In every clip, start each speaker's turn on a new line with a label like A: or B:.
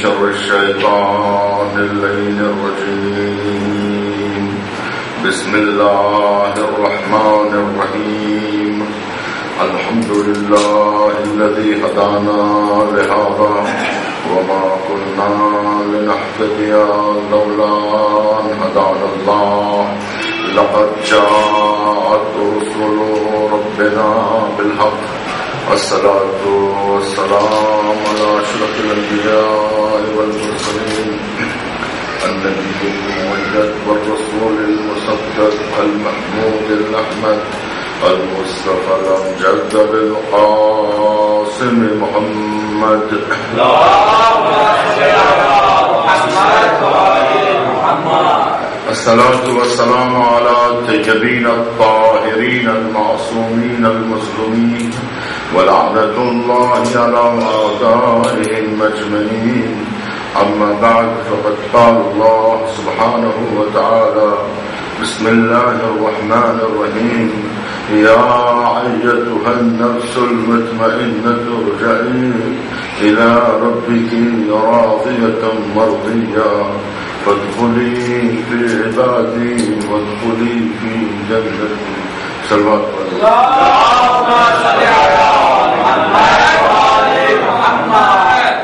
A: شر الشيطان اللعين الرجيم بسم الله الرحمن الرحيم الحمد لله الذي هدانا لهذا وما كنا لنهتدي لولا أن هدانا الله لقد جاءت رسل ربنا بالحق والصلاة والسلام على أشرف الأنبياء والمرسلين النبي المؤيد والرسول المصدق المحمود الأحمد المصطفى الأمجد بالقاسم محمد اللهم صل على محمد وآل محمد. الصلاة والسلام على الطيبين الطاهرين المعصومين المظلومين ولعنة الله على أعدائهم أجمعين. أما بعد فقد قال الله سبحانه وتعالى بسم الله الرحمن الرحيم يا أيتها النفس المطمئنة ارجعي إلى ربك راضية مرضية فادخلي في عبادي وادخلي في جنتي. صلوات اللهم صل على محمد وآل محمد.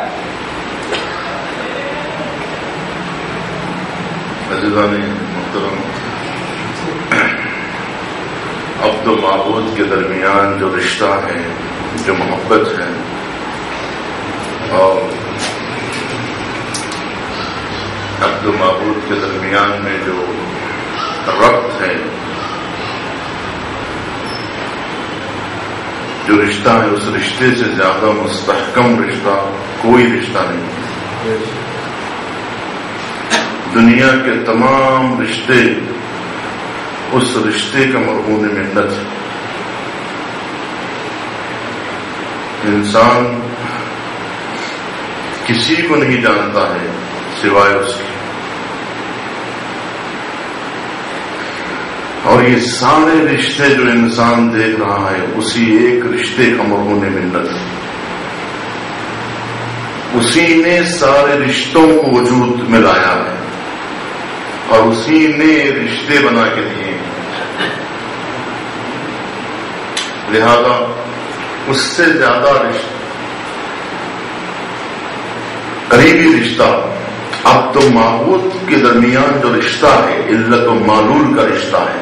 A: عزیزان محترم، عبد و معبود کے درمیان جو رشتہ ہے، جو محبت ہے، اور عبد و معبود کے درمیان میں جو ربط ہے، جو رشتہ ہے، اس رشتے سے زیادہ مستحکم رشتہ کوئی رشتہ نہیں. دنیا کے تمام رشتے اس رشتے کا مرہون منت ہے. انسان کسی کو نہیں جانتا ہے سوائے اس کے، اور یہ سارے رشتے جو انسان دیکھ رہا ہے اسی ایک رشتے کا مرہون منت ہے. اسی نے سارے رشتوں کو وجود میں لایا ہے اور اسی نے رشتے بنا کے دیے. لہذا اس سے زیادہ قریبی رشتہ عبد و معبود کے درمیان جو رشتہ ہے، علت و معلول کا رشتہ ہے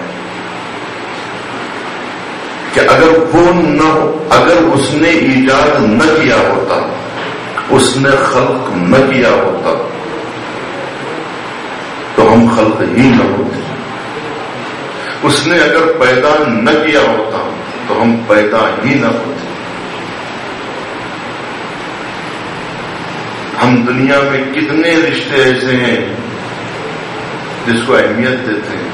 A: کہ اگر وہ نہ ہو، اگر اس نے ایجاد نہ کیا ہوتا، اس نے خلق نہ کیا ہوتا تو ہم خلق ہی نہ ہوتے. اس نے اگر پیدا نہ کیا ہوتا تو ہم پیدا ہی نہ ہوتے. ہم دنیا میں کتنے رشتے ایسے ہیں جس کو اہمیت دیتے ہیں،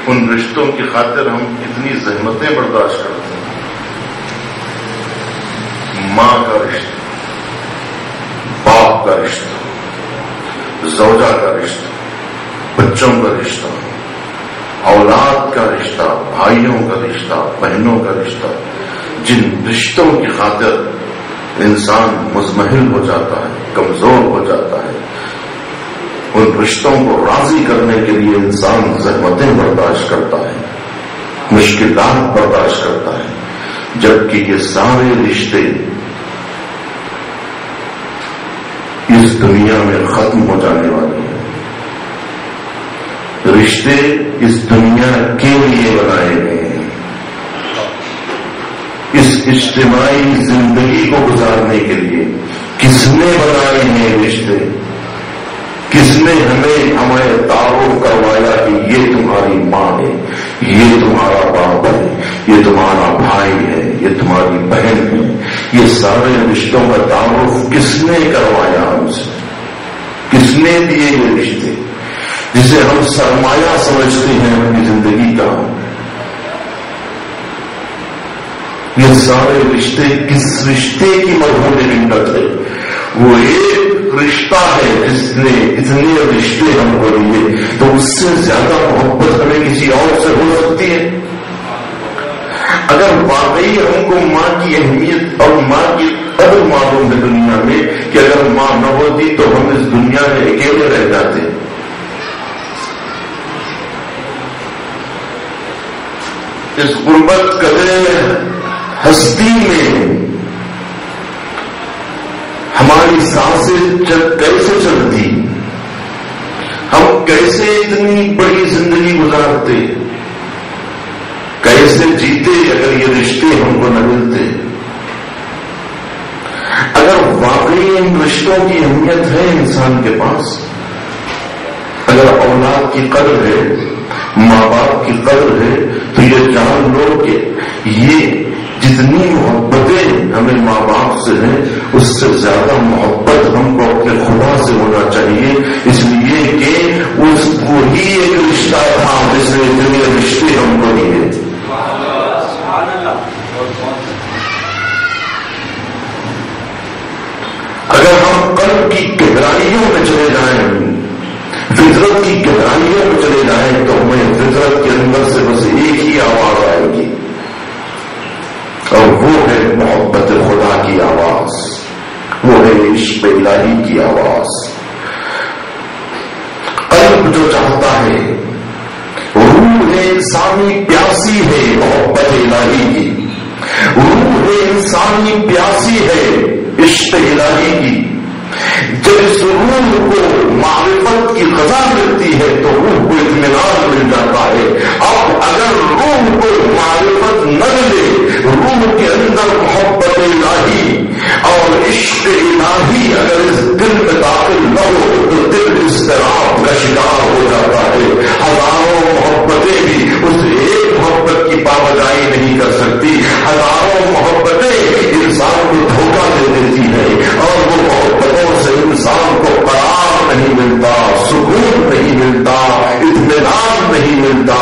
A: ان رشتوں کی خاطر ہم کتنی زحمتیں برداشت کرتے ہیں. ماں کا رشتہ، باپ کا رشتہ، زوجہ کا رشتہ، بچوں کا رشتہ، اولاد کا رشتہ، بھائیوں کا رشتہ، بہنوں کا رشتہ، جن رشتوں کی خاطر انسان مزمحل ہو جاتا ہے، کمزور ہو جاتا ہے. ان رشتوں کو راضی کرنے کے لیے انسان زحمتیں برداشت کرتا ہے، مشکلات برداشت کرتا ہے، جبکہ یہ سارے رشتے اس دنیا میں ختم ہو جانے والے ہیں. رشتے اس دنیا کے لیے بنائے گئے ہیں، اس اجتماعی زندگی کو گزارنے کے لیے. کس نے بنائے ہیں رشتے؟ کس نے ہمیں تعارف کروایا کہ یہ تمہاری ماں ہے، یہ تمہارا باپ ہے، یہ تمہارا بھائی ہے، یہ تمہاری بہن ہے؟ یہ سارے رشتوں کا تعارف کس نے کروایا ہم سے؟ کس نے دیے یہ رشتے جسے ہم سرمایہ سمجھتے ہیں اپنی زندگی کا؟ یہ سارے رشتے کس رشتے کی مرہون منت ہے؟ وہ ایک رشتہ ہے جس نے اتنے رشتے ہم کو دیے، تو اس سے زیادہ محبت ہمیں کسی اور سے ہو سکتی ہے؟ اگر واقعی ہم کو ماں کی اہمیت اور ماں کی قدر معلوم ہے دنیا میں کہ اگر ماں نہ ہوتی تو ہم کے رہ جاتے. اس غربت کدے ہستی میں ہماری سانسیں کیسے چلتی، ہم کیسے اتنی بڑی زندگی گزارتے، کیسے جیتے اگر یہ رشتے ہم کو نہ ملتے. اگر واقعی ان رشتوں کی اہمیت ہے انسان کے پاس، اگر اولاد کی قدر ہے، ماں باپ کی قدر ہے، تو یہ جان لو کہ یہ جتنی محبتیں ہمیں ماں باپ سے ہیں اس سے زیادہ محبت ہم کو اپنے خدا سے ہونا چاہیے. اس لیے کہ وہی ایک رشتہ تھا جس نے اتنے رشتے ہم کو دیے. اگر ہم قلب کی گہرائیوں میں چلے جائیں، فطرت کی گہرائیوں میں چلے جائیں، تو ہمیں فطرت کے اندر سے بس ایک ہی آواز آئے گی، اور وہ ہے محبت خدا کی آواز، وہ ہے عشق الہی کی آواز. قلب جو چاہتا ہے، روح انسانی پیاسی ہے محبت الہی کی، روح انسانی پیاسی ہے عشق الہی کی. جب اس روح کو معرفت کی غذا ملتی ہے تو روح کو اطمینان مل جاتا ہے. اب اگر روح کو معرفت نہ ملے، روح کے اندر محبت الہی اور عشق الہی اگر اس دل میں داخل نہ ہو تو دل اضطراب کا شکار ہو جاتا ہے. ہزاروں محبتیں بھی اس ایک محبت کی پابندی نہیں کر سکتی. ہزاروں محبتیں انسان کو دھوکہ دے دیتی ہے، اور وہ محبتوں سے انسان کو قرار نہیں ملتا، سکون نہیں ملتا، اطمینان نہیں ملتا.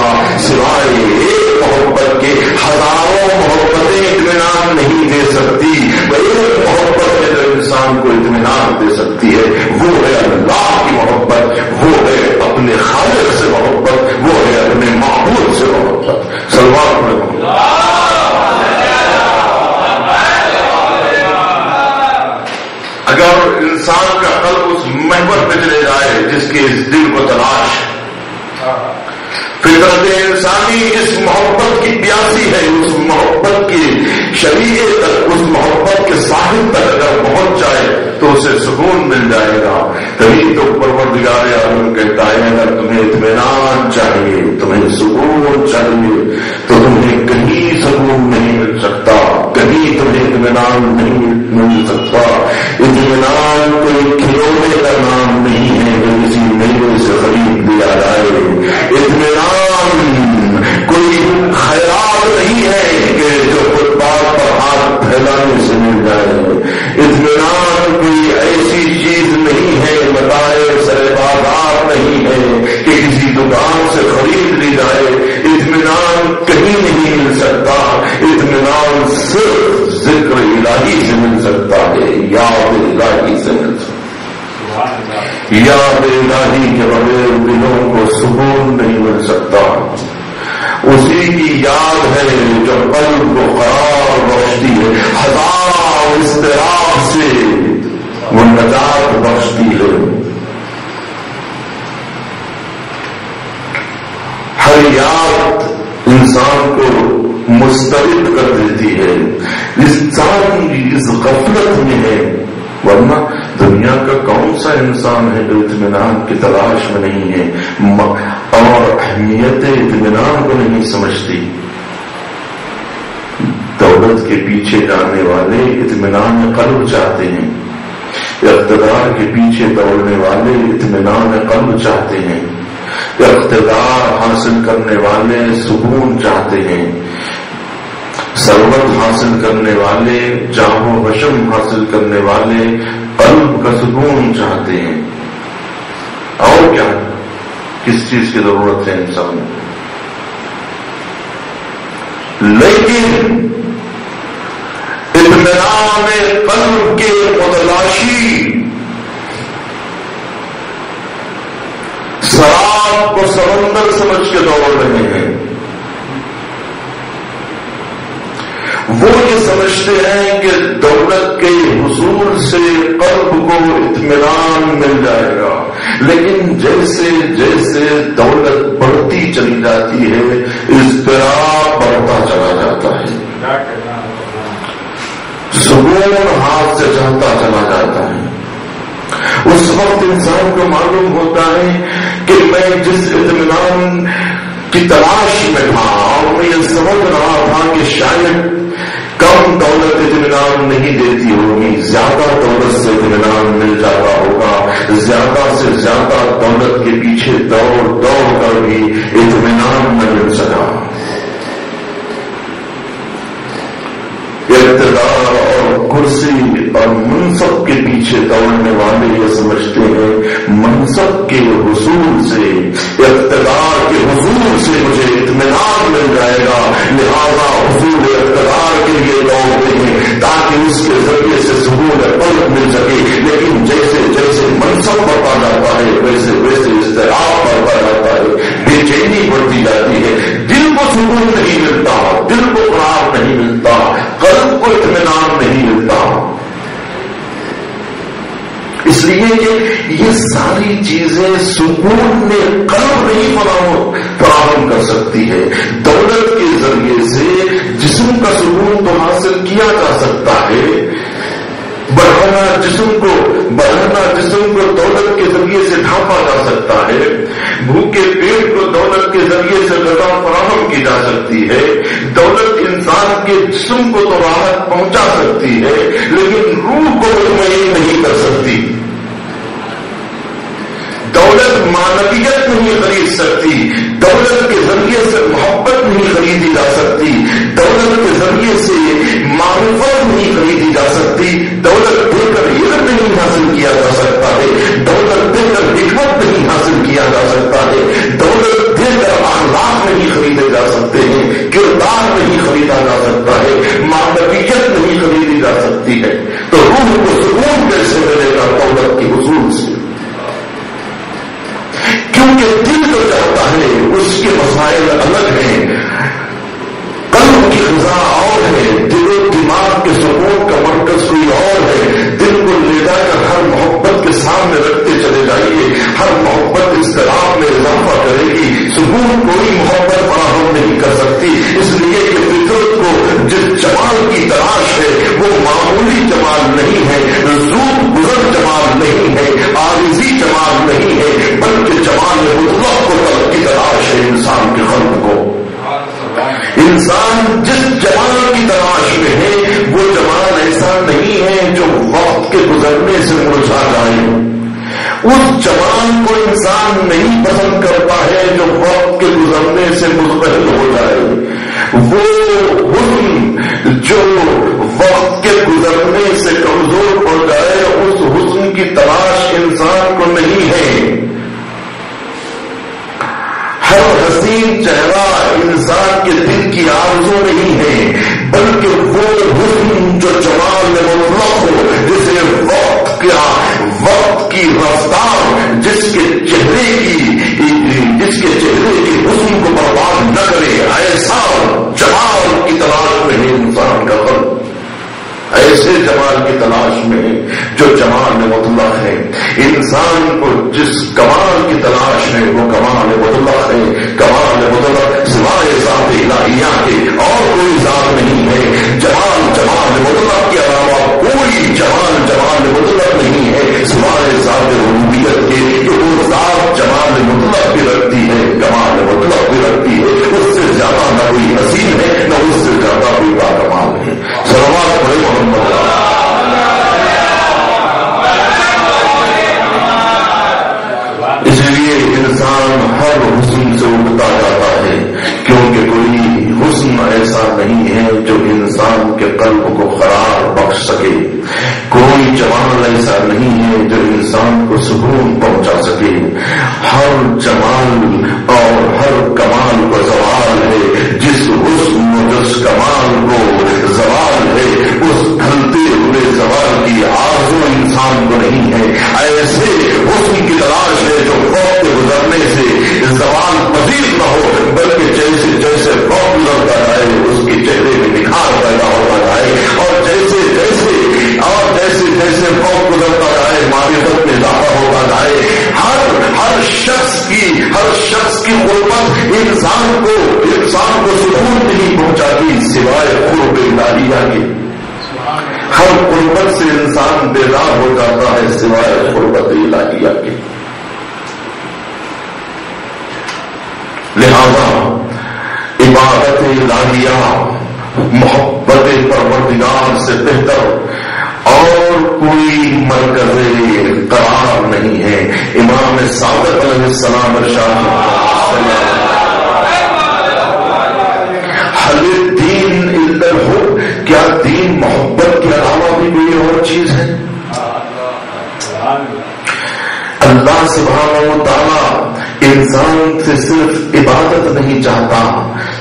A: سوائے ایک محبت کے ہزاروں محبتیں اطمینان نہیں دے سکتی. ایک محبت ہے جو انسان کو اطمینان دے سکتی ہے، وہ ہے اللہ کی محبت، وہ ہے اپنے خالق سے محبت، وہ ہے اپنے معبود سے محبت. سلمان اگر انسان کا قلب اس محبت پہ چلے جائے جس کے اس دل کو تلاش، فطرت انسانی اس محبت کی پیاسی ہے، اس محبت کی شریعت تک، اس محبت کے ساحل تک اگر پہنچ جائے تو اسے سکون مل جائے گا. تبھی تو پروردگار عالم کہتا ہے اگر تمہیں اطمینان چاہیے، تمہیں سکون چاہیے، تو تمہیں کہیں سکون نہیں مل سکتا، کہیں تمہیں اطمینان نہیں مل سکتا. اطمینان کوئی کھلونے کا نام نہیں ہے جو کسی میلے سے خرید لیا جائے. اطمینان کوئی خیال نہیں ہے کہ جو فٹ پاتھ پر ہاتھ پھیلانے سے مل جائے. اطمینان کوئی ایسی چیز نہیں ہے، بتائے سر بازار نہیں ہے کہ کسی دکان سے خرید لی جائے. اطمینان کہیں نہیں مل سکتا. اطمینان صرف ذکر الہی سے مل سکتا ہے، یاد الہی سے مل سکتا ہے. یاد الہی کے بغیر دلوں کو سکون نہیں مل سکتا. اسی کی یاد ہے جو قلب کو قرار بخشتی ہے، ہزار اضطراب سے وہ نجات بخشتی ہے. ہر یاد انسان کو مسترد کر دیتی ہے. انسان اس غفلت میں ہے، ورنہ دنیا کا کون سا انسان ہے جو اطمینان کی تلاش میں نہیں ہے اور اہمیت اطمینان کو نہیں سمجھتی. دولت کے پیچھے جانے والے اطمینان قلب چاہتے ہیں، اقتدار کے پیچھے دوڑنے والے اطمینان قلب چاہتے ہیں، اقتدار حاصل کرنے والے سکون چاہتے ہیں، ثروت حاصل کرنے والے، جاہ و حشم حاصل کرنے والے قلب کا سکون چاہتے ہیں. اور کیا، کس چیز کی ضرورت ہے انسان؟ لیکن اطمینان قلب کے متلاشی سراب کو سمندر سمجھ کے دوڑ رہے ہیں. وہ یہ سمجھتے ہیں کہ دولت کے حصول سے قلب کو اطمینان مل جائے گا، لیکن جیسے جیسے دولت بڑھتی چلی جاتی ہے اضطراب بڑھتا چلا جاتا ہے، سکون ہاتھ سے جاتا چلا جاتا ہے۔ اس وقت انسان کو معلوم ہوتا ہے کہ میں جس اطمینان کی تلاش میں تھا اور میں یہ سمجھ رہا تھا کہ شاید کم دولت اطمینان نہیں دیتی ہوگی، زیادہ دولت سے اطمینان مل جاتا ہوگا، زیادہ سے زیادہ دولت کے پیچھے دوڑ دوڑ کر بھی اطمینان نہ مل سکا۔ اقتدار اور کرسی اور منصب کے پیچھے دوڑنے والے یہ سمجھتے ہیں منصب کے حصول سے، اقتدار کے حصول سے مجھے اطمینان مل جائے گا، لہذا حصول اقتدار کے لیے دوڑتے ہیں تاکہ اس کے ذریعے سے سکون قلب مل سکے، لیکن جیسے جیسے منصب بڑھتا جاتا ہے ویسے ویسے اضطراب بڑھتا جاتا ہے، بے چینی بڑھتی جاتی ہے، دل کو سکون نہیں ملتا، دل کو قرار نہیں ملتا، قلب کو اطمینان نہیں ملتا۔ اس لیے کہ یہ ساری چیزیں سکون میں قلب نہیں فراہم کر سکتی ہے۔ دولت کے ذریعے سے جسم کا سکون تو حاصل کیا جا سکتا ہے، بڑھانا جسم کو دولت کے ذریعے سے ڈھانپا جا سکتا ہے، بھوکے پیٹ کو دولت کے ذریعے سے غذا فراہم کی جا سکتی ہے، دولت انسان کے جسم کو تو راحت پہنچا سکتی ہے لیکن روح کو مطمئن نہیں کر سکتی۔ دولت معنویت نہیں خرید سکتی، دولت کے ذریعے سے محبت نہیں خریدی جا سکتی، دولت کے ذریعے سے معرفت نہیں خریدی جا سکتی، دولت دے کر علم نہیں حاصل کیا جا سکتا ہے، دولت دے کر حکمت نہیں حاصل کیا جا سکتا ہے، دولت دے کر اخلاق نہیں خریدے جا سکتے ہیں، کردار نہیں خریدا جا سکتا ہے، معنویت نہیں خریدی جا سکتی ہے، تو روح کو سکون کیسے ملے گا دولت کے حصول سے؟ کیونکہ دل جو چاہتا ہے اس کے مسائل الگ ہیں، قلب کی غذا اور ہے، دل و دماغ کے سکون کا مرکز کوئی اور ہے۔ دل کو لے جا کر ہر محبت کے سامنے رکھتے چلے جائیے، ہر محبت اضطراب میں اضافہ کرے گی، سکون کوئی محبت فراہم نہیں کر سکتی، اس لیے کہ فطرت کو جس جمال کی تلاش ہے وہ معمولی جمال نہیں ہے، زود گزر جمال نہیں ہے، عارضی جمال نہیں ہے، بلکہ جمال مطلق کو طلب کی تلاش ہے انسان کے قلب کو۔ انسان جس جمال کی تلاش میں ہے وہ جمال ایسا نہیں ہے جو وقت کے گزرنے سے مرجھا جائے، اس جمال کو انسان نہیں پسند کرتا ہے جو وقت کے گزرنے سے مزبہل ہو جائے، وہ حسن جو وقت کے گزرنے سے کمزور ہو جائے اس حسن کی تلاش انسان کو نہیں ہے۔ ہر حسین چہرہ انسان کے دل کی آرزو نہیں ہے، بلکہ وہ حسن جو جمال میں مطلق ہو، جسے وقت کی رفتار جس کے چہرے کی حسن کو برباد نہ کرے، ایسا جمال کی تلاش میں ہے انسان کا قلب، ایسے جمال کی تلاش میں جو جمال مطلق ہے۔ انسان کو جس کمال کی تلاش ہے وہ کمال مطلق ہے، کمال مطلق سوائے ذات الہیہ کے اور کوئی ذات نہیں ہے۔ جمال مطلق کے علاوہ کوئی جمال مطلق نہیں ہے سوائے ذات ربوبیت کے، کہ وہ ذات جمال مطلق بھی رکھتی ہے، کمال مطلق بھی رکھتی ہے، اس سے زیادہ نہ کوئی حسین ہے نہ اس سے زیادہ کوئی باکمال ہے۔ صلوات پڑھے محمد۔ اس لیے انسان ہر حسن سے اٹھتا جاتا ہے، کیونکہ کوئی حسن ایسا نہیں ہے جو انسان کے قلب کو قرار بخش سکے، کوئی جمال ایسا نہیں ہے جو انسان کو سکون پہنچا سکے۔ ہر جمال اور ہر کمال کو زوال ہے، جس حسن و جس کمال کو زوال ہے اس ڈھلتے ہوئے زوال کی آرزو انسان کو نہیں ہے۔ ایسے حسن کی تلاش ہے جو وقت گزرنے سے زوال پذیر نہ ہو، بلکہ جیسے جیسے وقت گزرتا جائے اس کے چہرے میں نکھار پیدا ہوتا جائے، اور جیسے جیسے ہر شخص کی قربت انسان کو سکون نہیں پہنچاتی سوائے قرب الہیہ کے. ہر قربت سے انسان بیدار ہو جاتا ہے سوائے قربت الہیہ کے. لہذا عبادت الہیہ محبت پروردگار سے بہتر اور کوئی مرکز قرار نہیں ہے. امام صادق علیہ السلام ارشاد حل الدین الا الحب، کیا دین محبت کے علاوہ بھی کوئی اور چیز ہے؟ اللہ سبحانہ و تعالی انسان سے صرف عبادت نہیں چاہتا،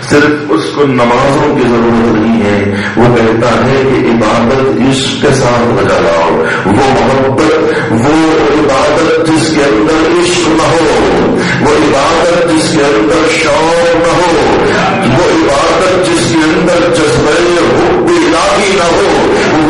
A: صرف اس کو نمازوں کی ضرورت نہیں ہے. وہ کہتا ہے کہ عبادت عشق کے ساتھ لگا لاؤ. وہ محبت، وہ عبادت جس کے اندر عشق نہ ہو، وہ عبادت جس کے اندر شوق نہ ہو، وہ عبادت جس کے اندر جذبہ حب الہی نہ ہو،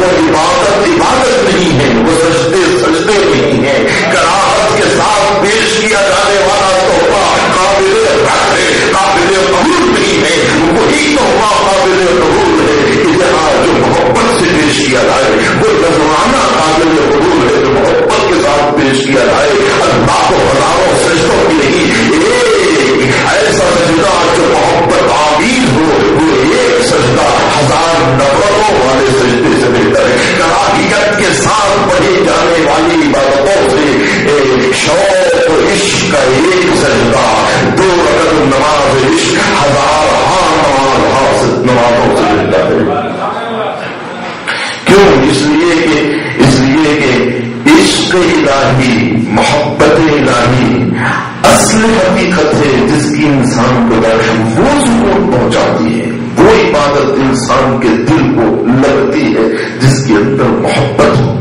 A: وہ عبادت نہیں ہے. وہ سجدے نہیں ہے. کراہت کے ساتھ پیش کیا جانے والا تحفہ قابل رد ہے، قابل قبول نہیں ہے. وہی تحفہ قابل قبول ہے کہ جہاں جو محبت سے پیش کیا جائے، وہ نذرانہ قابل قبول ہے جو محبت کے ساتھ پیش کیا جائے. اللہ کو ہزاروں سجدوں کی نہیں، ایک ایسا سجدہ جو محبت آمیز ہو، وہ ایک سجدہ ہزار نفرتوں والے سجدے سے بہتر ہے. کراہیت کے ساتھ پڑھی جانے والی عبادتوں سے شوق و عشق کا ایک سجدہ، 2 رکعت نماز عشق ہزار نمازوں سے بہتر ہے. کیوں؟ اس لیے کہ عشق الہی، محبت الہی اصل حقیقت ہے جس کی انسان کو وہ سکون پہنچاتی ہے. وہ عبادت انسان کے دل کو لگتی ہے جس کے اندر محبت ہو.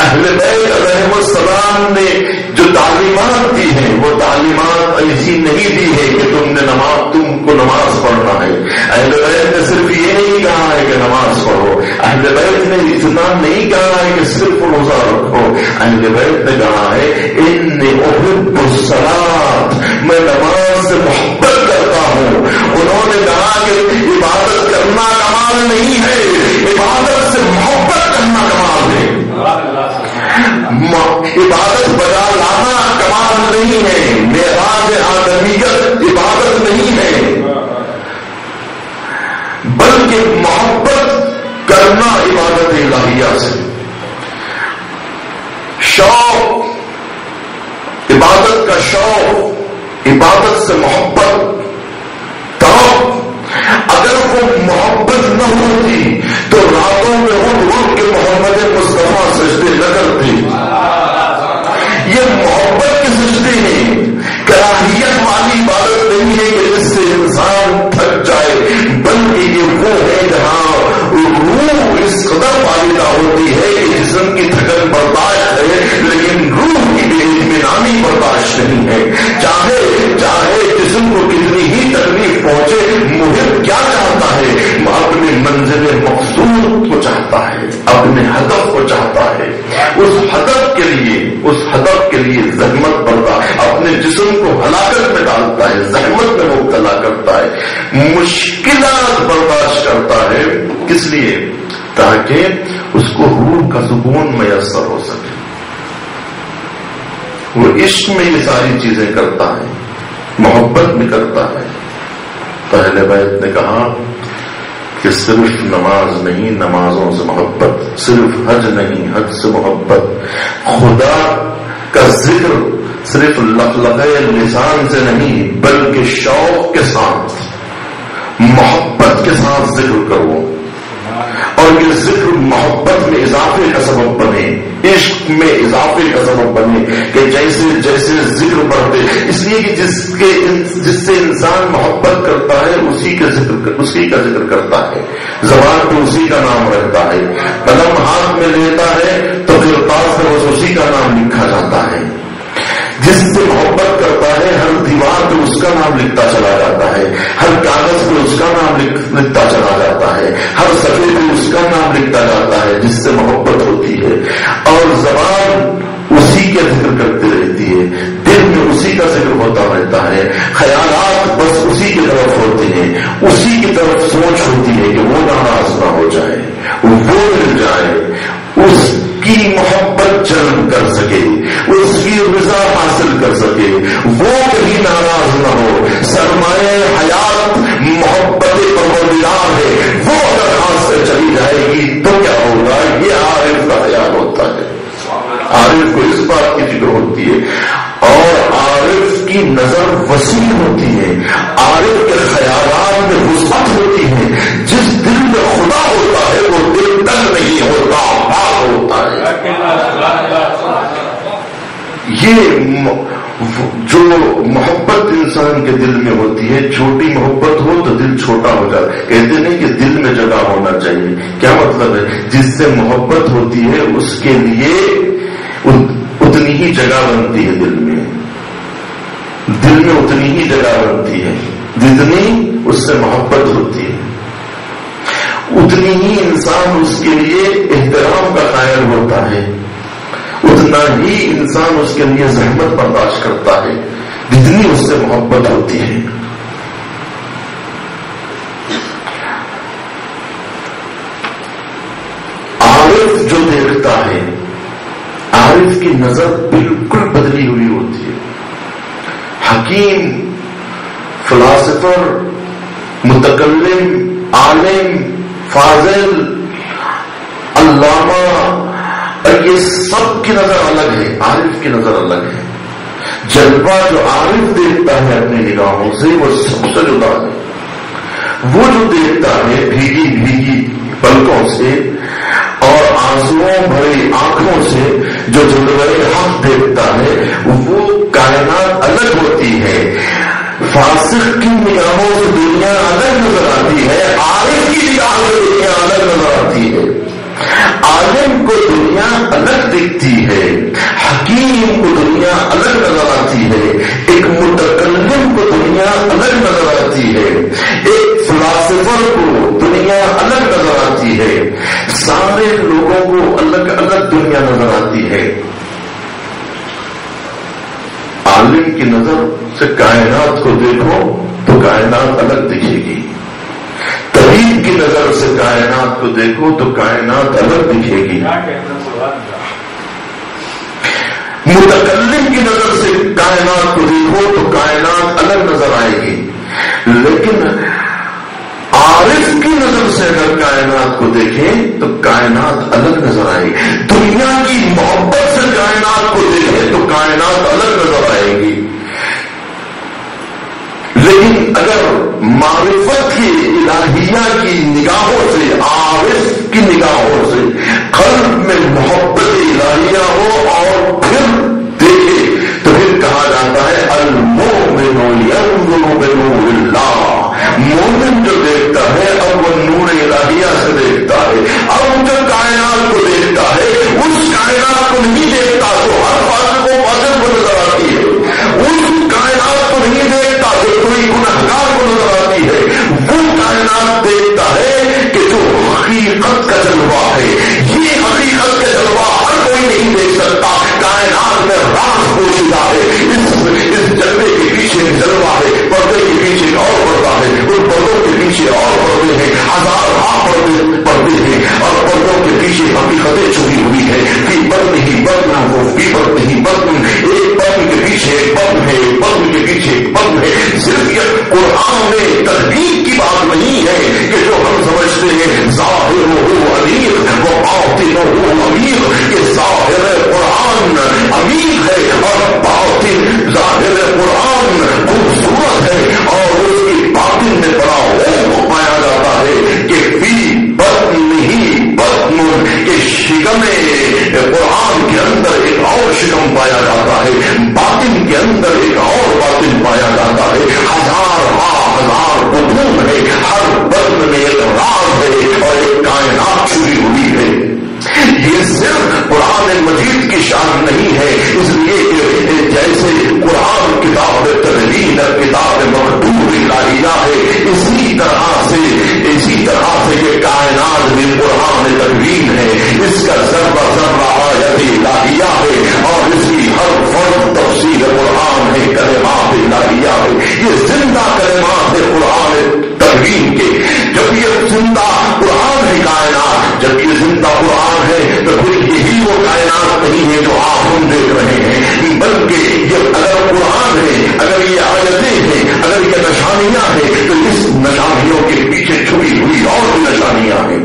A: اہل بیت علیہ السلام نے جو تعلیمات دی ہیں وہ تعلیمات ایسی نہیں دی ہے کہ تم کو نماز پڑھنا ہے. اہل بیت نے صرف یہ نہیں کہا ہے کہ نماز پڑھو. اہل بیت نے اتنا نہیں کہا ہے کہ صرف روزہ رکھو. اہل بیت نے کہا ہے انی احب الصلاۃ، میں نماز سے محبت کرتا ہوں. انہوں نے کہا کہ عبادت کرنا کمال نہیں ہے، عبادت سے محبت کرنا کمال ہے. عبادت بجا لانا کمال نہیں ہے، معراج آدمیت عبادت نہیں ہے، بلکہ محبت کرنا عبادت الہیہ سے. شوق، عبادت کا شوق، عبادت سے محبت. اگر وہ محبت نہ ہوتی تو راتوں میں اٹھ کے محمد مصطفیٰ سجدے نہ کرتے. یہ محبت کے سجدے ہیں، کراہیت والی عبادت نہیں ہے کہ جس سے انسان تھک جائے، بلکہ یہ وہ ہے جہاں روح اس قدر والدہ ہوتی ہے کہ جسم کی تھکن برداشت ہے لیکن روح کی بے اطمینانی برداشت نہیں ہے. چاہے جسم کو کتنی ہی تکلیف پہنچے، محب کیا چاہتا ہے؟ اپنے منزل مقصود کو چاہتا ہے، اپنے ہدف کو چاہتا ہے. اس ہدف کے لیے زحمت بڑھتا ہے، اپنے جسم کو ہلاکت میں ڈالتا ہے، زحمت میں مبتلا کرتا ہے، مشکلات برداشت کرتا ہے. کس لیے؟ تاکہ اس کو روح کا سکون میسر ہو سکے. وہ عشق میں یہ ساری چیزیں کرتا ہے، محبت میں کرتا ہے. اہل بیت نے کہا کہ صرف نماز نہیں، نمازوں سے محبت. صرف حج نہیں، حج سے محبت. خدا کا ذکر صرف لفظ لسان سے نہیں بلکہ شوق کے ساتھ، محبت کے ساتھ ذکر کرو. اور یہ ذکر محبت میں اضافے کا سبب بنے، عشق میں اضافے کا سبب بنے کہ جیسے جیسے ذکر بڑھتے. اس لیے کہ جس سے انسان محبت کرتا ہے اسی کا ذکر کرتا ہے، زبان پہ اسی کا نام رہتا ہے. قلم ہاتھ میں لیتا ہے تو کرتاس میں اسی کا نام لکھا جاتا ہے. جس سے محبت کرتا ہے ہر دیوار پہ اس کا نام لکھتا چلا جاتا ہے، ہر کاغذ پہ اس کا نام لکھتا چلا جاتا ہے، ہر صفحے پہ اس کا نام لکھتا جاتا ہے جس سے محبت ہوتی ہے. اور زبان اسی کے ذکر کرتی رہتی ہے، دل میں اسی اسی کا ذکر ہوتا رہتا ہے، خیالات بس اسی کی طرف ہوتے ہیں، اسی کی طرف سوچ ہوتی ہے کہ وہ ناراض نہ ہو جائے، وہ مل جائے، اس کی محبت جلب کر سکے، اس کی رضا حاصل کر سکے، وہ کہیں ناراض نہ ہو۔ سرمایہ حیات محبت پروردگار ہے، وہ اگر ہاتھ سے چلی جائے گی تو کیا ہوگا؟ یہ عارف کا خیال ہوتا ہے، عارف کو اس بات کی فکر ہوتی ہے، اور عارف کی نظر وسیع ہوتی ہے، عارف کے خیالات میں وسعت ہوتی ہے۔ جس دل میں خدا ہوتا ہے وہ دل تنگ نہیں ہوتا، پاک ہوتا ہے۔ یہ جو محبت انسان کے دل میں ہوتی ہے، چھوٹی محبت ہو تو دل چھوٹا ہو جاتا ہے۔ کہتے نہیں کہ دل میں جگہ ہونا چاہیے، کیا مطلب ہے؟ جس سے محبت ہوتی ہے اس کے لیے اتنی ہی جگہ بنتی ہے، دل میں اتنی ہی جگہ بنتی ہے جتنی اس سے محبت ہوتی ہے، اتنی ہی انسان اس کے لیے احترام کا قائل ہوتا ہے، اتنا ہی انسان اس کے لیے زحمت برداشت کرتا ہے جتنی اس سے محبت ہوتی ہے۔ عارف جو دیکھتا ہے، عارف کی نظر بالکل بدلی ہوئی ہوتی ہے۔ حکیم، فلاسفر، متکلم، عالم، فاضل، علامہ، یہ سب کی نظر الگ ہے، عارف کی نظر الگ ہے۔ جلوہ جو عارف دیکھتا ہے اپنی نگاہوں سے وہ سب سے جدا ہے۔ وہ جو دیکھتا ہے بھیگی بھیگی پلکوں سے اور آنسوؤں بھری آنکھوں سے، جو جلوہ حق دیکھتا ہے، وہ کائنات الگ ہوتی ہے۔ فاسق کی نگاہوں سے دنیا الگ نظر آتی ہے، عارف کی نگاہوں سے دنیا الگ نظر آتی ہے۔ عالم کو دنیا الگ دکھتی ہے، حکیم کو دنیا الگ نظر آتی ہے، ایک متکلم کو دنیا الگ نظر آتی ہے، ایک فلاسفر کو دنیا الگ نظر آتی ہے، سارے لوگوں کو الگ الگ دنیا نظر آتی ہے۔ عالم کی نظر سے کائنات کو دیکھو تو کائنات الگ دکھے گی، طبیب کی نظر سے کائنات کو دیکھو تو کائنات الگ دکھے گی، متکلم کی نظر سے کائنات کو دیکھو تو کائنات الگ نظر آئے گی، لیکن عارف کی نظر سے اگر کائنات کو دیکھیں تو کائنات الگ نظر آئے گی، دنیا کی محبت سے کائنات کو دیکھیں تو کائنات الگ نظر آئے گی۔ لیکن اگر معرفت کی الہیہ کی نگاہوں سے، عارف کی نگاہوں سے قلب میں محبت الہیہ ہو اور پھر دیکھے تو پھر کہا جاتا ہے المؤمن ينظر بنور اللہ۔ مومن جو دیکھتا ہے اب وہ نور الہیہ سے دیکھتا ہے، اب جو کائنات کو دیکھتا ہے اس کائنات کو نہیں دیکھتا تو ہر بات کو فاسق کو نظر آتی ہے، اس کائنات کو نہیں دیکھتا تو کوئی گنہگار کو نظر آتی ہے، وہ کائنات دیکھتا ہے کہ جو حقیقت کا جلوہ ہے، یہ حقیقت کا جلوہ ہر کوئی نہیں دیکھ سکتا، کائنات میں راز پوشیدہ ہے، اس جلوے کے پیچھے جلوہ ہے، پردے کے پیچھے اور پردہ ہے، ان پردوں کے پیچھے اور پردے ہیں، ہزار پردے ہیں، اور پردوں کے پیچھے حقیقتیں چھپی ہوئی ہے۔ فی بطن ہی بطن ہو، فی بطن ہی بطن، ایک بطن کے پیچھے ایک بطن ہے، ایک بطن کے پیچھے ایک بطن ہے۔ صرف یہ قرآن میں تحقیق کی بات نہیں ہے کہ جو ہم سمجھتے ہیں ظاہر ہو عمیق و باطن ہو عمیق، یہ ظاہر قرآن عمیق ہے اور باطن ظاہر قرآن خوبصورت ہے، اور اس کی باطن میں بڑا عمق پایا جاتا ہے کہ فی بطن ہی بطن کے شکم قرآن کے اندر ایک اور شکم پایا جاتا ہے، باطن کے اندر ایک اور باطن پایا جاتا ہے، ہزار بطن ہے، ہر بطن میں ہم دیکھ رہے ہیں، بلکہ یہ اگر قرآن ہے، اگر یہ آیتیں ہیں، اگر یہ نشانیاں ہیں، تو اس نشانیوں کے پیچھے چھپی ہوئی اور بھی نشانیاں ہیں،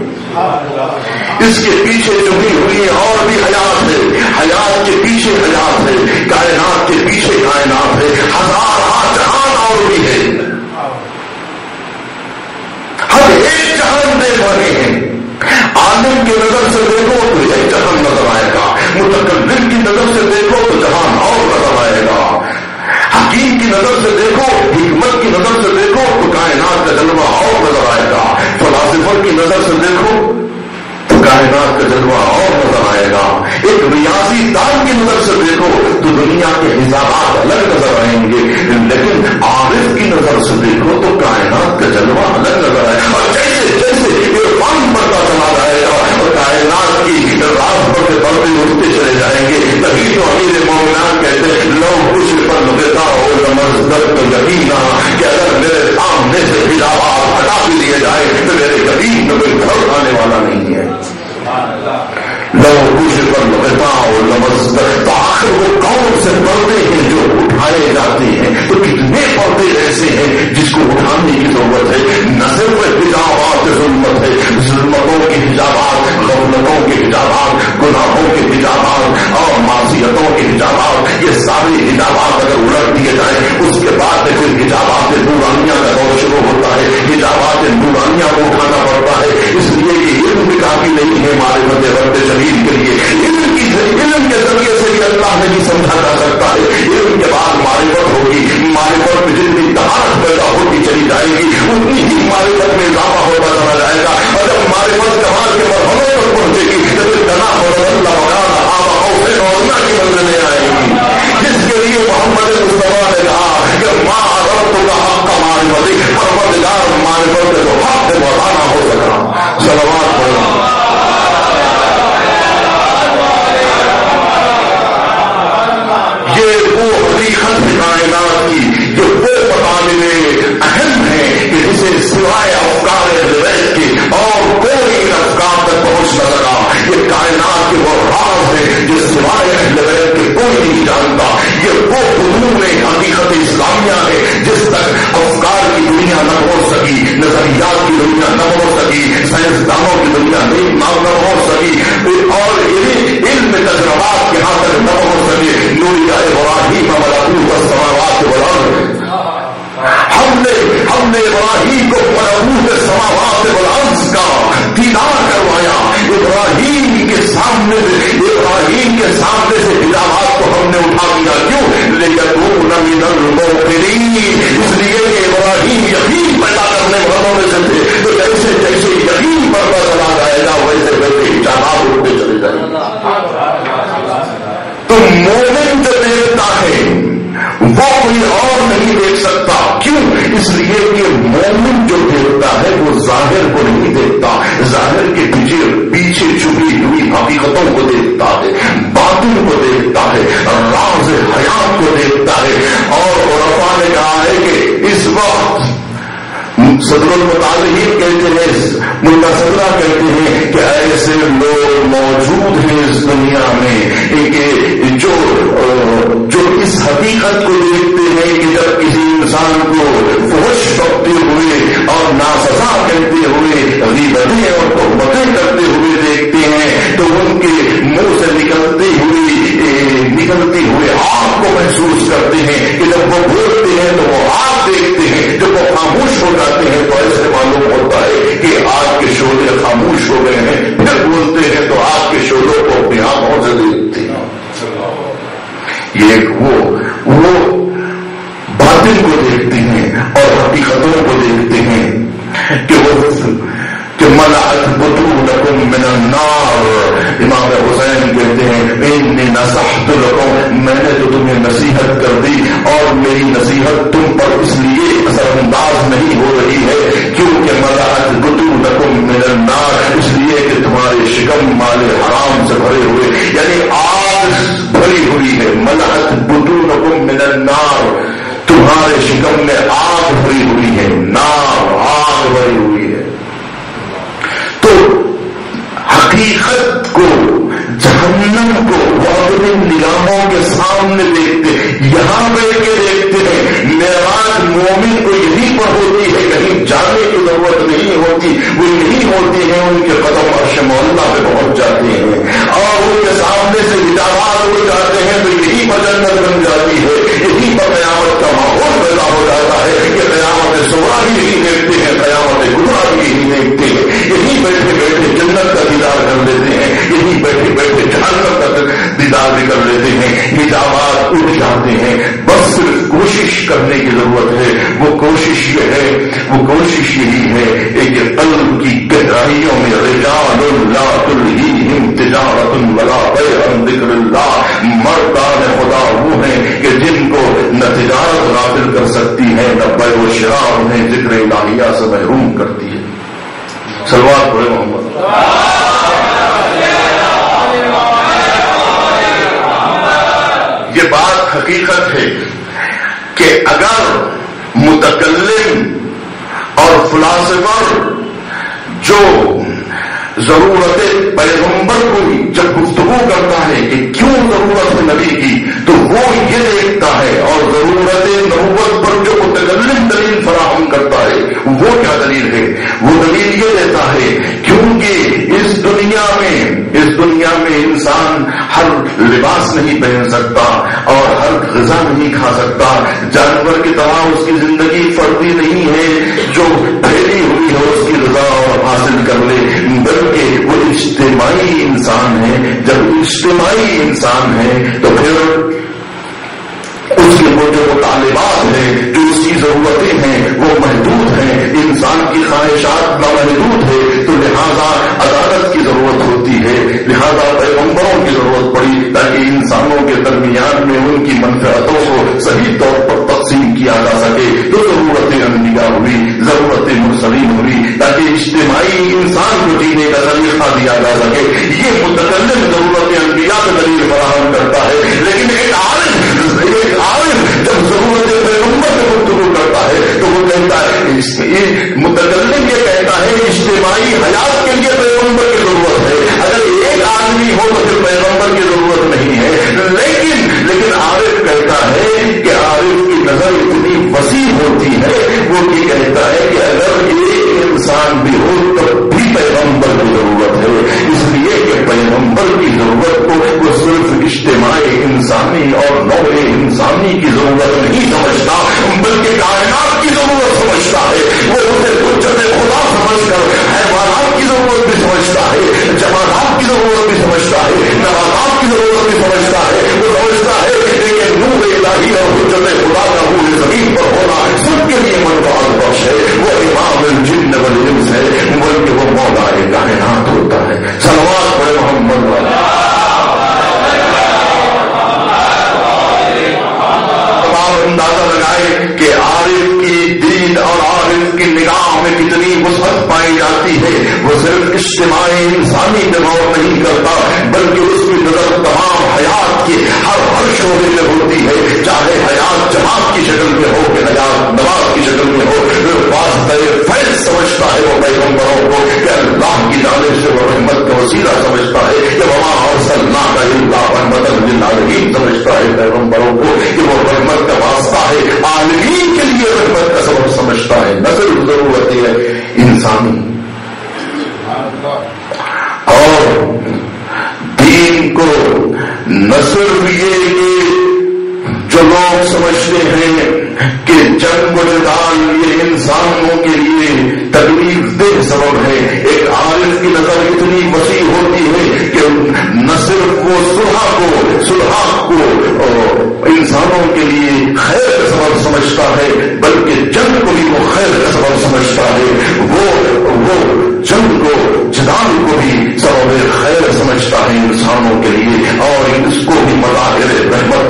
A: اس کے پیچھے چھپی ہوئی اور بھی حیات ہے، حیات کے پیچھے حیات ہے، کائنات کے پیچھے کائنات ہے، ہزار جہان اور بھی ہے، ہر ایک جہان دیکھ رہے ہیں۔ عالم کی نظر سے دیکھو تو ایک جہان نظر آئے گا، متکلم کی نظر سے دیکھو تو جہان اور نظر آئے گا، حکیم کی نظر سے دیکھو، حکمت کی نظر سے دیکھو تو کائنات کا جلوہ اور نظر آئے گا، فلاسفہ کی نظر سے دیکھو تو کائنات کا جلوہ اور نظر آئے گا، ایک ریاضی دان کی نظر سے دیکھو تو دنیا کے حسابات الگ نظر آئیں گے، لیکن عارف کی نظر سے دیکھو تو کائنات کا جلوہ الگ نظر آئے گا۔ اور جیسے جیسے عرفان بڑھتا چلا جائے گا اور کائنات کی رات بھر کے پردے اٹھتے چلے جائیں گے، تبھی تو امیر مومنان کہتے ہیں لو کچھ پر لگتا ہو لمزدت یقینا، کہ اگر میرے سامنے سے حجابات ہٹا بھی دیے جائے تو میرے یقین میں کوئی گھر آنے والا نہیں ہے۔ لو کچھ پر لگتا ہو لمزدت، تو آخر وہ کون سے پردے ہیں جو اٹھائے جاتے ہیں؟ تو کتنے پردے ایسے ہیں جس کو اٹھانے کی ضرورت ہے؟ نہ صرف حجابات ظلمت ہے، ظلمتوں کے حجابات، غفلتوں کے حجابات، گناہوں کے حجابات اور معصیتوں کے حجابات، یہ سارے حجابات اگر الٹ دیے جائیں اس کے بعد پھر حجابات نورانیہ کا دور شروع ہوتا ہے، حجابات نورانیہ کو اٹھانا پڑتا ہے، اس لیے کہ علم بھی کافی نہیں ہے معرفت رب جلیل کے لیے، علم کے ذریعے سے بھی اللہ نہیں سمجھا جا سکتا ہے، علم کے بعد معرفت ہوگی، معرفت میں جتنی طاقت پیدا ہوتی چلی جائے گی اتنی ہی معرفت میں اضافہ ہوتا چلا جائے گا، اور جب معرفت کمال کے مرحلوں پر پہنچے گی تو پھر جنا اللہ سے روزنا کی منزلیں آئے گی، جس کے لیے محمد مصطفیٰ نے کہا کہ ماں عرب کا حق کا معرفت پروردگار معرفت کے تو حق سے بڑھانا ہو سکا۔ صلوات پڑھنا یہ وہ حقیقت کائنات کی جو وہ مطالبے اہم ہے کہ جسے سوائے افکار غیب کے اور کوئی افکار تک پہنچ نہ سکا، یہ کائنات کے وہ راز ہے جو سوائے غیب کے کوئی نہیں جانتا، یہ وہ فنون حقیقت اسلامیہ ہے جس تک افکار کی دنیا نہ پہنچ سکی، نظریات کی دنیا نہ پہنچ سکی، سائنسدانوں کی دنیا نہ پہنچ سکی، اور علم تجربات کے ہاتھ تک نہ پہنچ سکے۔ نوری ابراہیم ملکوت السماوات والارض، ہم نے ابراہیم کو ملکوت السماوات والارض کا دیدار کروایا، ابراہیم کے سامنے سے حجابات کو ہم نے اٹھا دیا، کیوں؟ لیکون من الموقنین، اس لیے کہ ابراہیم یقین پیدا کرنے والوں میں سے تھے، تو جیسے جیسے یقین بڑھتا چلا جائے گا ویسے ویسے حجابات اٹھتے چلے جائیں گے۔ تو مومن جو دیکھتا ہے وہ کوئی اور نہیں دیکھ سکتا، کیوں؟ اس لیے کہ مومن جو دیکھتا ہے وہ ظاہر کو نہیں دیکھتا، ظاہر کے پیچھے چھپی ہوئی حقیقتوں کو دیکھتا ہے، باطن کو دیکھتا ہے، راز حیات کو دیکھتا ہے۔ اور عرفا نے کہا ہے کہ اس وقت صدر المطالعین کہتے ہیں، ملا صدرہ کہتے ہیں کہ ایسے لوگ موجود ہیں اس دنیا میں کہ جو اس حقیقت کو دیکھتے ہیں کہ جب کسی انسان کو فحش بکتے ہوئے اور ناسزا کہتے ہوئے غیبتیں اور تہمتیں کرتے ہوئے دیکھتے ہیں تو ان کے منہ سے نکلتی ہوئے آگ کو محسوس کرتے ہیں کہ جب وہ بولتے ہیں تو وہ آگ دیکھتے ہیں، جب وہ خاموش ہو جاتے ہیں تو ایسے معلوم ہوتا ہے کہ آگ کے شعلے خاموش ہو گئے ہیں، پھر بولتے ہیں تو آگ کے شعلوں کو اپنی آنکھوں سے دیکھتے ہیں۔ یہ وہ باطن کو دیکھتے ہیں اور حقیقتوں کو دیکھتے ہیں کہ ملأت بطونکم من النار، امام حسین کہتے ہیں انی نصحت لکم، میں نے تو تمہیں نصیحت کر دی اور میری نصیحت تم پر اس لیے اثر انداز نہیں ہو رہی ہے کیونکہ ملأت بطونکم من النار، اس لیے کہ تمہارے شکم مال حرام سے بھرے ہوئے، یعنی آگ بھری ہوئی ہے۔ ملأت بطونکم من النار، تمہارے شکم میں آگ بھری ہوئی ہے، نار آگ بھری ہوئی ہے۔ تو حقیقت کو، جہنم کو وہ اپنی نگاہوں کے سامنے دیکھتے ہیں، یہاں بیٹھ کے دیکھتے ہیں۔ معراج مومن کو یہیں پر ہوتی ہے، کہیں جانے کی ضرورت نہیں ہوتی، وہ یہیں ہوتی ہے، ان کے قدم عرش مولا پہ پہنچ جاتے ہیں اور ان کے سامنے سے ہدایات ہو جاتے ہیں، تو یہیں پر جنت بن جاتی ہے، یہیں پر قیامت کا ماحول پیدا ہو جاتا ہے کہ قیامت صغریٰ بھی یہی دیکھتے ہیں، قیامت کبریٰ بھی یہی دیکھتے ہیں، یہیں بیٹھے بیٹھے جنت کا دیدار کر لیتے ہیں، یہیں بیٹھے بیٹھے جہنم کا دیدار بھی کر لیتے ہیں، حجابات اٹھ جاتے ہیں۔ بس صرف کوشش کرنے کی ضرورت ہے، وہ کوشش یہ ہے، وہ کوشش یہی ہے کہ قلب کی گہرائیوں میں رجال لا تلہیہم تجارۃ ولا بیع عن ذکر اللہ، مردان خدا وہ ہیں کہ جن کو نہ تجارت غافل کر سکتی ہے، نہ بیع و شراء انہیں ذکر الہیہ سے محروم کرتی ہے۔ صلوات پڑھیں محمد۔ یہ بات حقیقت ہے کہ اگر متکلم اور فلاسفر جو ضرورت پیغمبر کو جب گفتگو کرتا ہے کہ کیوں ضرورت ہے نبی کی، تو وہ یہ دیکھتا ہے، اور ضرورت نبوت پر جو متکلم دلیل فراہم کرتا ہے وہ کیا دلیل ہے؟ وہ دلیل یہ دیتا ہے کیونکہ اس دنیا میں انسان ہر لباس نہیں پہن سکتا اور ہر غذا نہیں کھا سکتا، جانور کی طرح اس کی زندگی فردی نہیں ہے جو پھیلی ہوئی ہے اس کی غذا اور حاصل کر لے، بلکہ وہ اجتماعی انسان ہے۔ جب اجتماعی انسان ہے تو پھر اس کے وہ جو مطالبات ہیں، جو اس کی ضرورتیں ہیں وہ محدود ہیں، انسان کی خواہشات نامحدود ہے، تو لہذا عدالت کی ضرورت ہوتی ہے، لہذا پیغمبروں کی ضرورت پڑی تاکہ انسانوں کے درمیان میں ان کی منفعتوں کو صحیح طور پر تقسیم کیا جا سکے، تو ضرورت انبیاء ہوئی، ضرورت مرسلین ہوئی تاکہ اجتماعی انسان کو جینے کا طریقہ دیا جا سکے۔ یہ متکلم ضرورت انبیاء کا دلیل فراہم کرتا ہے، لیکن ایک عالم جب ضرورت پیغمبر سے گفتگو کرتا ہے تو وہ کہتا ہے، متکلم یہ کہتا ہے اجتماعی حیات کے لیے پیغمبر کی ضرورت ہے، اگر ایک آدمی ہو تو پھر پیغمبر کی ضرورت نہیں ہے، لیکن عارف کہتا ہے کہ عارف کی نظر اتنی وسیع ہوتی ہے، وہ یہ کہتا ہے کہ اگر ایک انسان بھی ہو تو بھی پیغمبر کی ضرورت ہے، اس لیے کہ پیغمبر کی ضرورت کو وہ صرف اجتماعی انسانی اور نوع انسانی کی ضرورت نہیں سمجھتا، بلکہ کائنات کی ضرورت سمجھتا ہے، وہ اسے حجت خدا سمجھ کر حیوانات کی ضرورت بھی سمجھتا ہے، جمادات کی ضرورت بھی سمجھتا ہے، نباتات کی ضرورت بھی سمجھتا ہے، وہ سمجھتا ہے کہ نور الہی اور حجت خدا کا پوری زمین پر ہونا سب کے لیے منفعت بخش ہے، وہ امام الجن والانس ہے، بلکہ وہ مولا کائنات ہوتا ہے۔ صلوات پڑھے محمد والا۔ اندازہ لگائے کہ عارف کی دید اور عارف کی نگاہ میں کتنی وسعت پائی جاتی ہے، وہ صرف اجتماعی انسانی پہ غور نہیں کرتا، بلکہ اس کی نظر تمام حیات کی ہر شعبے میں ہوتی ہے، چاہے حیات جماعت کی شکل میں ہو کہ حیات نماز کی شکل میں ہو، فیض سمجھتا ہے وہ پیغمبروں کو کہ اللہ کی جانب سے وہ رحمت کا وسیلہ سمجھتا ہے کہ وما ارسلناک الا رحمۃ للعالمین سمجھتا ہے پیغمبروں کو کہ وہ رحمت کا واسطہ ہے، عالمین کے لیے رحمت کا سبب سمجھتا ہے، نہ صرف ضرورت ہے انسانی۔ اور دین کو نہ صرف یہ کہ جو لوگ سمجھتے ہیں کہ جنگ و جدال یہ انسانوں کے لیے تکلیف دہ سبب ہے، ایک عارف کی نظر اتنی وسیع ہوتی ہے کہ نہ صرف وہ صلح کو انسانوں کے لیے خیر کا سبب سمجھتا ہے، بلکہ جنگ کو بھی وہ خیر کا سبب سمجھتا ہے، وہ جنگ کو جدال کو بھی سبب خیر سمجھتا ہے انسانوں کے لیے، اور اس کو بھی مظاہر رحمت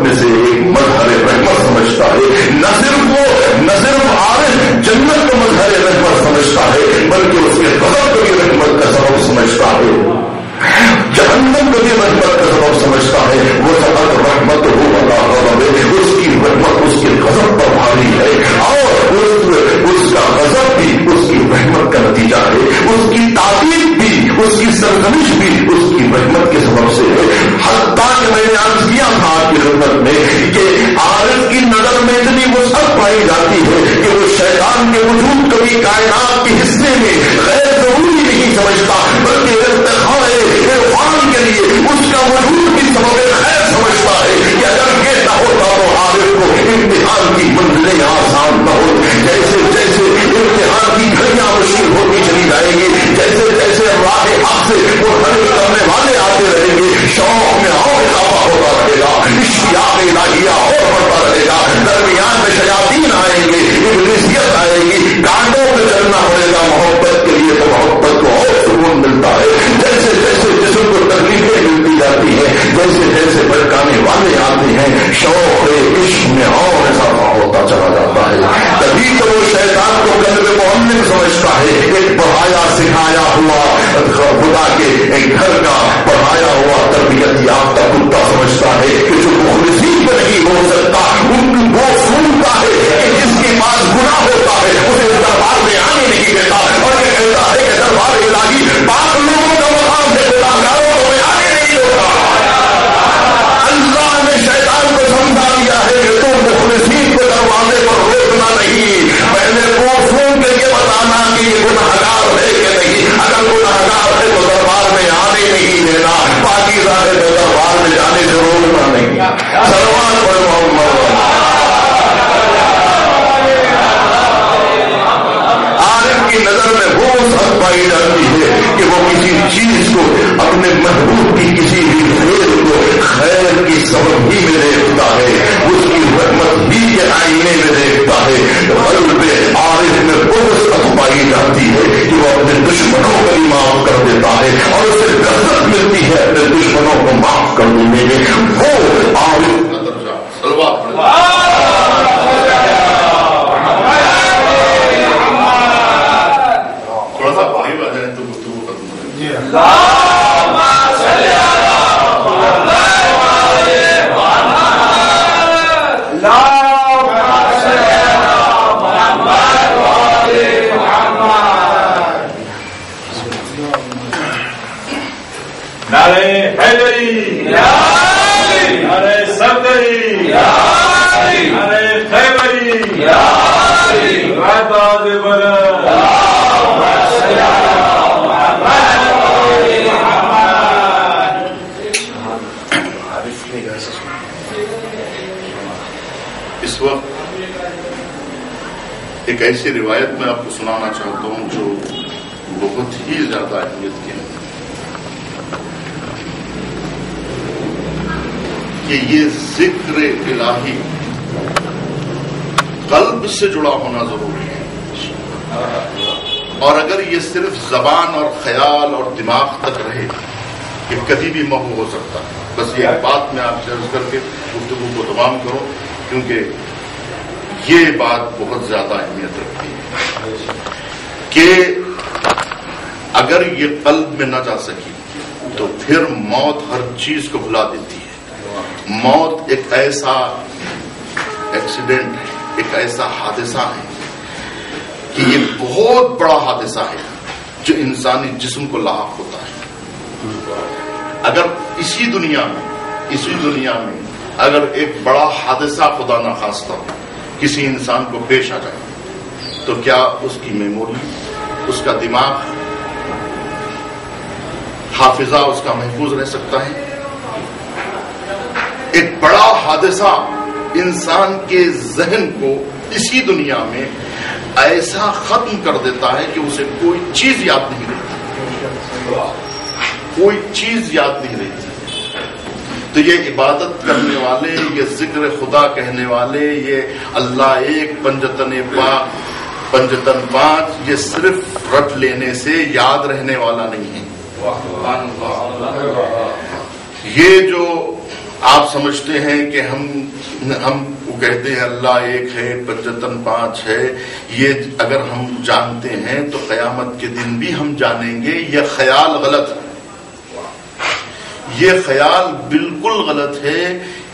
A: میں سے ایک مظہر رحمت سمجھتا ہے۔ نہ صرف عارف جنت کو مظہر رحمت سمجھتا ہے، بلکہ اس کے غضب کو بھی رحمت کا سبب سمجھتا ہے، جہنم کو بھی رحمت کا سبب سمجھتا کائنات کے حصے میں غیر ضروری نہیں سمجھتا، بلکہ ارتقاء عرفان کے لیے اس کا وجود بھی سبب خیر سمجھتا ہے کہ اگر یہ نہ ہوتا تو عارف کو امتحان کی منزلیں آسان نہ ہو. جیسے جیسے امتحان کی گھڑیاں مشکل ہوتی چلی جائیں گی، جیسے جیسے راہ حق سے منحرف کرنے والے آتے رہیں گے، شوق میں اور اضافہ ہوتا رہے گا، اشتیاق الہیہ اور بڑھتا رہے گا، درمیان میں شیاطین آئیں گے، ابلیسیت آئے گی، کانٹوں میں چلنا پڑے گا محبت کے لیے، تو محبت کو اور سکون ملتا ہے. جیسے جیسے جسم کو تکلیفیں ملتی جاتی ہیں، جیسے جیسے بھڑکانے والے آتے ہیں، شوق عشق میں اور اضافہ ہوتا چلا جاتا ہے. تبھی تو وہ شیطان کو قلب معلم سمجھتا ہے، ایک پڑھایا سکھایا ہوا خدا کے ایک گھر کا پڑھایا ہوا تربیت یافتہ کتا سمجھتا ہے کہ جو مخلصین پہ نہیں ہو سکتا، ان کو وہ سنتا ہے کہ جس کے پاس گناہ ہوتا ہے اسے دربار میں آنے نہیں دیتا، اور یہ کہتا ہے کہ دربار الہی پاک لوگوں کا مقام ہے، گناہگاروں کو میں آنے نہیں دیتا. اللہ نے شیطان کو سمجھا دیا ہے کہ تم مخلصین کو دروازے پر روکنا نہیں، پہلے وہ سن کے یہ بتانا کہ یہ گناہگار ہے کہ نہیں. اگر گناہگار ہے تو دربار میں آنے نہیں دینا، پاکیزہ ہے تو دربار میں جانے سے روکنا نہیں. سلمان پر محمد عارف کی نظر میں وہ سب پائی جاتی ہے کہ وہ کسی چیز کو اپنے محبوب کی کسی بھی خیر کو خیر کی سبب ہی میں دیکھتا ہے، اس کی رحمت ہی کے آئینے میں دیکھتا ہے. قلب عارف میں وہ سب پائی جاتی ہے کہ وہ اپنے دشمنوں کو بھی معاف کر دیتا ہے، اور اسے لذت ملتی ہے اپنے دشمنوں کو معاف کر دینے میں. وہ عارف
B: تھوڑا سا بھائی بجائے تو گفتگو ختم کریں.
C: نعرہ حیدری، نعرہ صفدری، نعرہ خیبری، راتاز بلند.
B: اس وقت ایک ایسی روایت میں آپ کو سنانا چاہتا ہوں جو بہت ہی زیادہ اہمیت کی ہے کہ یہ ذکر الہی قلب سے جڑا ہونا ضروری ہے، اور اگر یہ صرف زبان اور خیال اور دماغ تک رہے یہ کبھی بھی محو ہو سکتا ہے. بس یہ بات میں آپ سے عرض کر کے گفتگو کو تمام کروں، کیونکہ یہ بات بہت زیادہ اہمیت رکھتی ہے کہ اگر یہ قلب میں نہ جا سکی تو پھر موت ہر چیز کو بھلا دیتی ہے. موت ایک ایسا ایکسیڈنٹ ہے، ایک ایسا حادثہ ہے کہ یہ بہت بڑا حادثہ ہے جو انسانی جسم کو لاحق ہوتا ہے. اگر اسی دنیا میں اگر ایک بڑا حادثہ خدا نخواستہ کسی انسان کو پیش آ جائے تو کیا اس کی میموری، اس کا دماغ، حافظہ اس کا محفوظ رہ سکتا ہے؟ ایک بڑا حادثہ انسان کے ذہن کو اسی دنیا میں ایسا ختم کر دیتا ہے کہ اسے کوئی چیز یاد نہیں رہتی، کوئی چیز یاد نہیں رہتی. تو یہ عبادت کرنے والے، یہ ذکر خدا کہنے والے، یہ اللہ ایک پنجتن پاک پنجتن پانچ، یہ صرف رٹ لینے سے یاد رہنے والا نہیں ہے. یہ جو آپ سمجھتے ہیں کہ ہم وہ کہتے ہیں اللہ ایک ہے پنجتن پانچ ہے، یہ اگر ہم جانتے ہیں تو قیامت کے دن بھی ہم جانیں گے یہ خیال غلط ہے. یہ خیال بالکل غلط ہے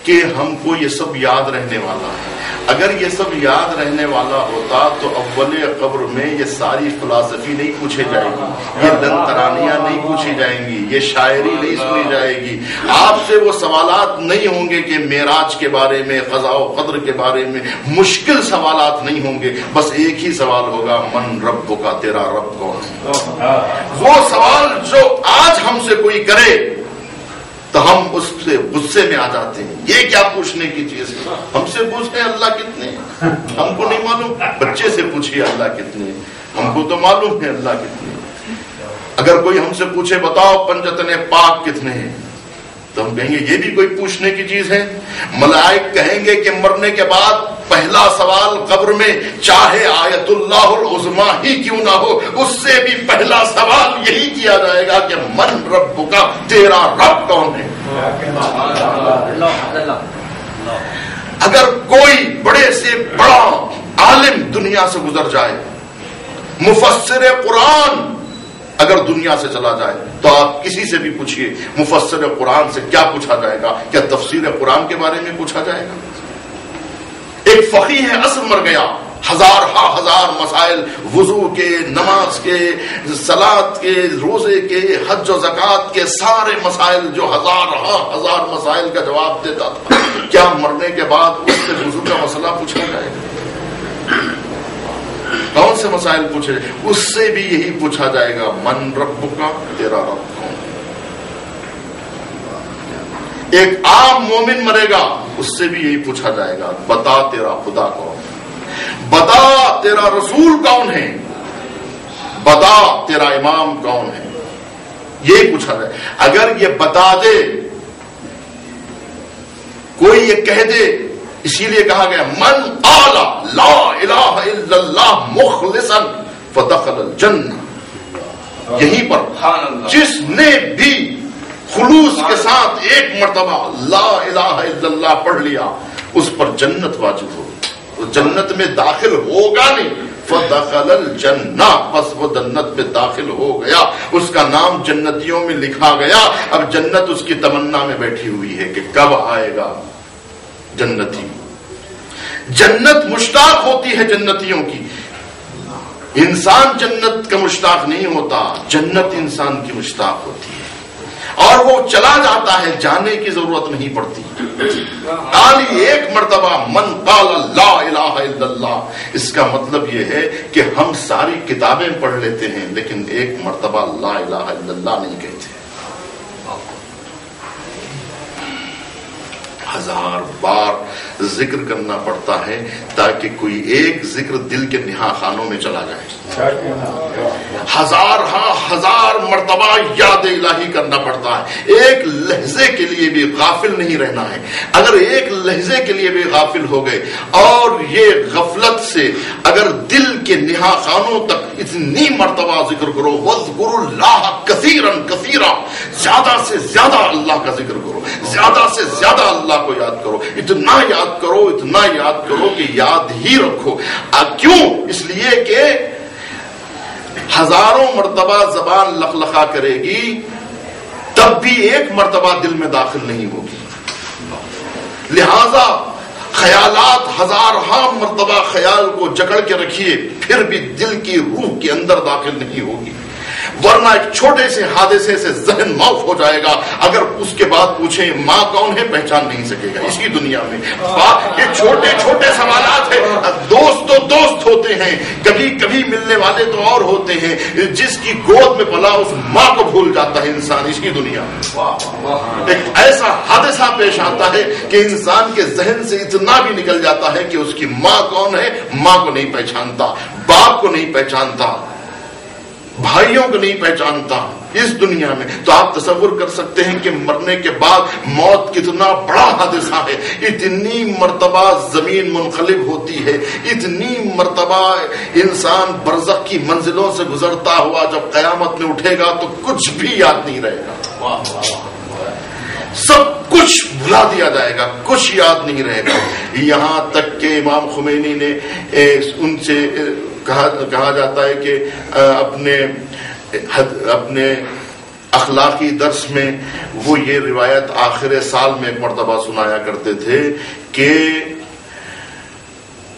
B: کہ ہم کو یہ سب یاد رہنے والا ہے. اگر یہ سب یاد رہنے والا ہوتا تو اول قبر میں یہ ساری فلسفی نہیں پوچھے جائے گی، یہ دن ترانیاں نہیں پوچھی جائیں گی، یہ شاعری نہیں سنی جائے گی، آپ سے وہ سوالات نہیں ہوں گے کہ معراج کے بارے میں، قضاء و قدر کے بارے میں مشکل سوالات نہیں ہوں گے، بس ایک ہی سوال ہوگا، من ربک، تیرا رب کون ہے؟ وہ سوال جو آج ہم سے کوئی کرے تو ہم اس سے غصے میں آ جاتے ہیں، یہ کیا پوچھنے کی چیز ہے؟ ہم سے پوچھتے ہیں اللہ کتنے ہیں، ہم کو نہیں معلوم، بچے سے پوچھیے اللہ کتنے ہیں، ہم کو تو معلوم ہے اللہ کتنے ہیں۔ اگر کوئی ہم سے پوچھے بتاؤ پنجتن پاک کتنے ہیں، تو ہم کہیں گے یہ بھی کوئی پوچھنے کی چیز ہے؟ ملائک کہیں گے کہ مرنے کے بعد پہلا سوال قبر میں چاہے آیت اللہ العظمیٰ ہی کیوں نہ ہو، اس سے بھی پہلا سوال یہی کیا جائے گا کہ من ربک، تیرا رب کون ہے؟ اگر کوئی بڑے سے بڑا عالم دنیا سے گزر جائے، مفسر قرآن اگر دنیا سے چلا جائے، تو آپ کسی سے بھی پوچھئے مفسر قرآن سے کیا پوچھا جائے گا؟ کیا تفسیر قرآن کے بارے میں پوچھا جائے گا؟ ایک فقیہ عصر مر گیا، ہزار مسائل، وضو کے، نماز کے، صلاۃ کے، روزے کے، حج و زکوٰۃ کے سارے مسائل، جو ہزار مسائل کا جواب دیتا تھا، کیا مرنے کے بعد اس سے وضو کا مسئلہ پوچھا جائے گا؟ کون سے مسائل پوچھے؟ اس سے بھی یہی پوچھا جائے گا، من ربک، تیرا رب کون؟ ایک عام مومن مرے گا، اس سے بھی یہی پوچھا جائے گا، بتا تیرا خدا کون، بتا تیرا رسول کون ہے، بتا تیرا امام کون ہے، یہی پوچھا جائے۔ اگر یہ بتا دے، کوئی یہ کہہ دے، اسی لیے کہا گیا من قال لا الہ الا اللہ مخلصا فدخل الجنہ، یہیں پر جس نے بھی خلوص کے ساتھ ایک مرتبہ لا الہ الا اللہ پڑھ لیا، اس پر جنت واجب ہو، جنت میں داخل ہوگا نہیں، فدخل الجنہ، بس وہ جنت میں داخل ہو گیا، اس کا نام جنتیوں میں لکھا گیا۔ اب جنت اس کی تمنا میں بیٹھی ہوئی ہے کہ کب آئے گا جنتی۔ جنت مشتاق ہوتی ہے جنتیوں کی، انسان جنت کا مشتاق نہیں ہوتا، جنت انسان کی مشتاق ہوتی ہے، اور وہ چلا جاتا ہے، جانے کی ضرورت نہیں پڑتی۔ خالی ایک مرتبہ من قال لا الہ الا اللہ، اس کا مطلب یہ ہے کہ ہم ساری کتابیں پڑھ لیتے ہیں لیکن ایک مرتبہ لا الہ الا اللہ نہیں کہتے، ہزار بار ذکر کرنا پڑتا ہے تاکہ کوئی ایک ذکر دل کے نہا خانوں میں چلا جائے، ہزار مرتبہ یاد الہی کرنا پڑتا ہے، ایک لحظے کے لیے بھی غافل نہیں رہنا ہے۔ اگر ایک لحظے کے لیے بھی غافل ہو گئے اور یہ غفلت سے اگر دل کے نہا خانوں تک اتنی مرتبہ ذکر کرو، وَاذْكُرُوا اللَّهَ كَثِيرًا كَثِيرًا، زیادہ سے زیادہ اللہ کا ذکر کرو، زیادہ سے زیادہ اللہ کو یاد کرو، اتنا یاد کرو کہ یاد ہی رکھو۔ کیوں؟ اس لیے کہ ہزاروں مرتبہ زبان لخلخا کرے گی، تب بھی ایک مرتبہ دل میں داخل نہیں ہوگی، لہذا خیالات ہزارہا مرتبہ خیال کو جکڑ کے رکھیے، پھر بھی دل کی روح کے اندر داخل نہیں ہوگی، ورنہ ایک چھوٹے سے حادثے سے ذہن معاف ہو جائے گا، اگر اس کے بعد پوچھیں ماں کون ہے پہچان نہیں سکے گا اسی دنیا میں۔ یہ چھوٹے چھوٹے سوالات ہیں، دوست تو دوست ہوتے ہیں، کبھی کبھی ملنے والے تو اور ہوتے ہیں، جس کی گود میں پلا اس ماں کو بھول جاتا ہے انسان اسی دنیا میں۔ ایک ایسا حادثہ پیش آتا ہے کہ انسان کے ذہن سے اتنا بھی نکل جاتا ہے کہ اس کی ماں کون ہے، ماں کو نہیں پہچانتا، باپ کو نہیں پہچانتا، بھائیوں کو نہیں پہچانتا اس دنیا میں۔ تو آپ تصور کر سکتے ہیں کہ مرنے کے بعد موت کتنا بڑا حادثہ ہے، اتنی مرتبہ زمین منقلب ہوتی ہے، اتنی مرتبہ انسان برزخ کی منزلوں سے گزرتا ہوا جب قیامت میں اٹھے گا تو کچھ بھی یاد نہیں رہے گا، سب کچھ بھلا دیا جائے گا، کچھ یاد نہیں رہے گا۔ یہاں تک کہ امام خمینی نے ان سے کہا جاتا ہے کہ اپنے اخلاقی درس میں وہ یہ روایت آخر سال میں ایک مرتبہ سنایا کرتے تھے کہ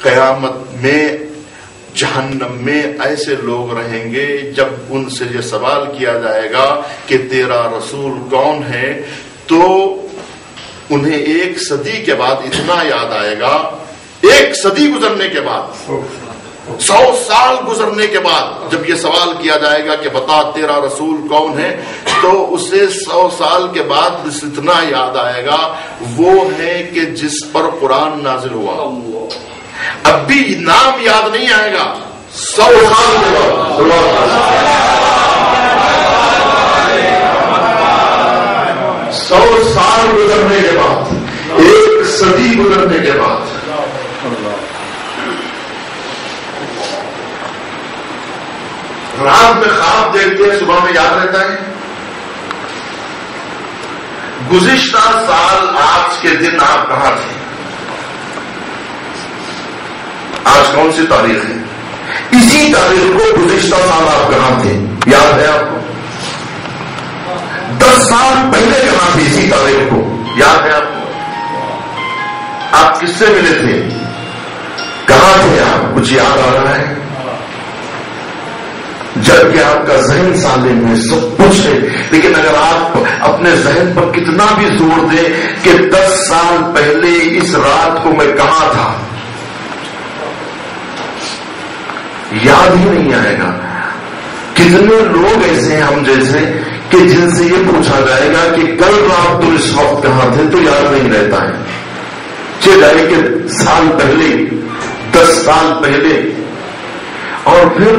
B: قیامت میں جہنم میں ایسے لوگ رہیں گے جب ان سے یہ سوال کیا جائے گا کہ تیرا رسول کون ہے، تو انہیں 1 صدی کے بعد اتنا یاد آئے گا، 1 صدی گزرنے کے بعد، 100 سال گزرنے کے بعد جب یہ سوال کیا جائے گا کہ بتا تیرا رسول کون ہے، تو اسے 100 سال کے بعد اتنا یاد آئے گا، وہ ہے کہ جس پر قرآن نازل ہوا۔ اب بھی نام یاد نہیں آئے گا، 100 سال کے بعد، 100 سال گزرنے کے بعد، 1 صدی گزرنے کے بعد رات میں خواب دیکھتے ہیں، صبح میں یاد رہتا ہے۔ گزشتہ سال آج کے دن آپ کہاں تھے؟ آج کون سی تاریخ ہے؟ اسی تاریخ کو گزشتہ سال آپ کہاں تھے؟ یاد ہے آپ کو؟ 10 سال پہلے کہاں تھے اسی تاریخ کو؟ یاد ہے آپ کو؟ آپ کس سے ملے تھے؟ کہاں تھے آپ؟ کچھ یاد آ رہا ہے؟ جبکہ آپ کا ذہن سالم ہے، سب کچھ ہے، لیکن اگر آپ اپنے ذہن پر کتنا بھی زور دیں کہ 10 سال پہلے اس رات کو میں کہاں تھا، یاد ہی نہیں آئے گا۔ کتنے لوگ ایسے ہیں ہم جیسے کہ جن سے یہ پوچھا جائے گا کہ کل رات تم اس وقت کہاں تھے تو یاد نہیں رہتا ہے۔ چل جائے کہ سال پہلے، 10 سال پہلے، اور پھر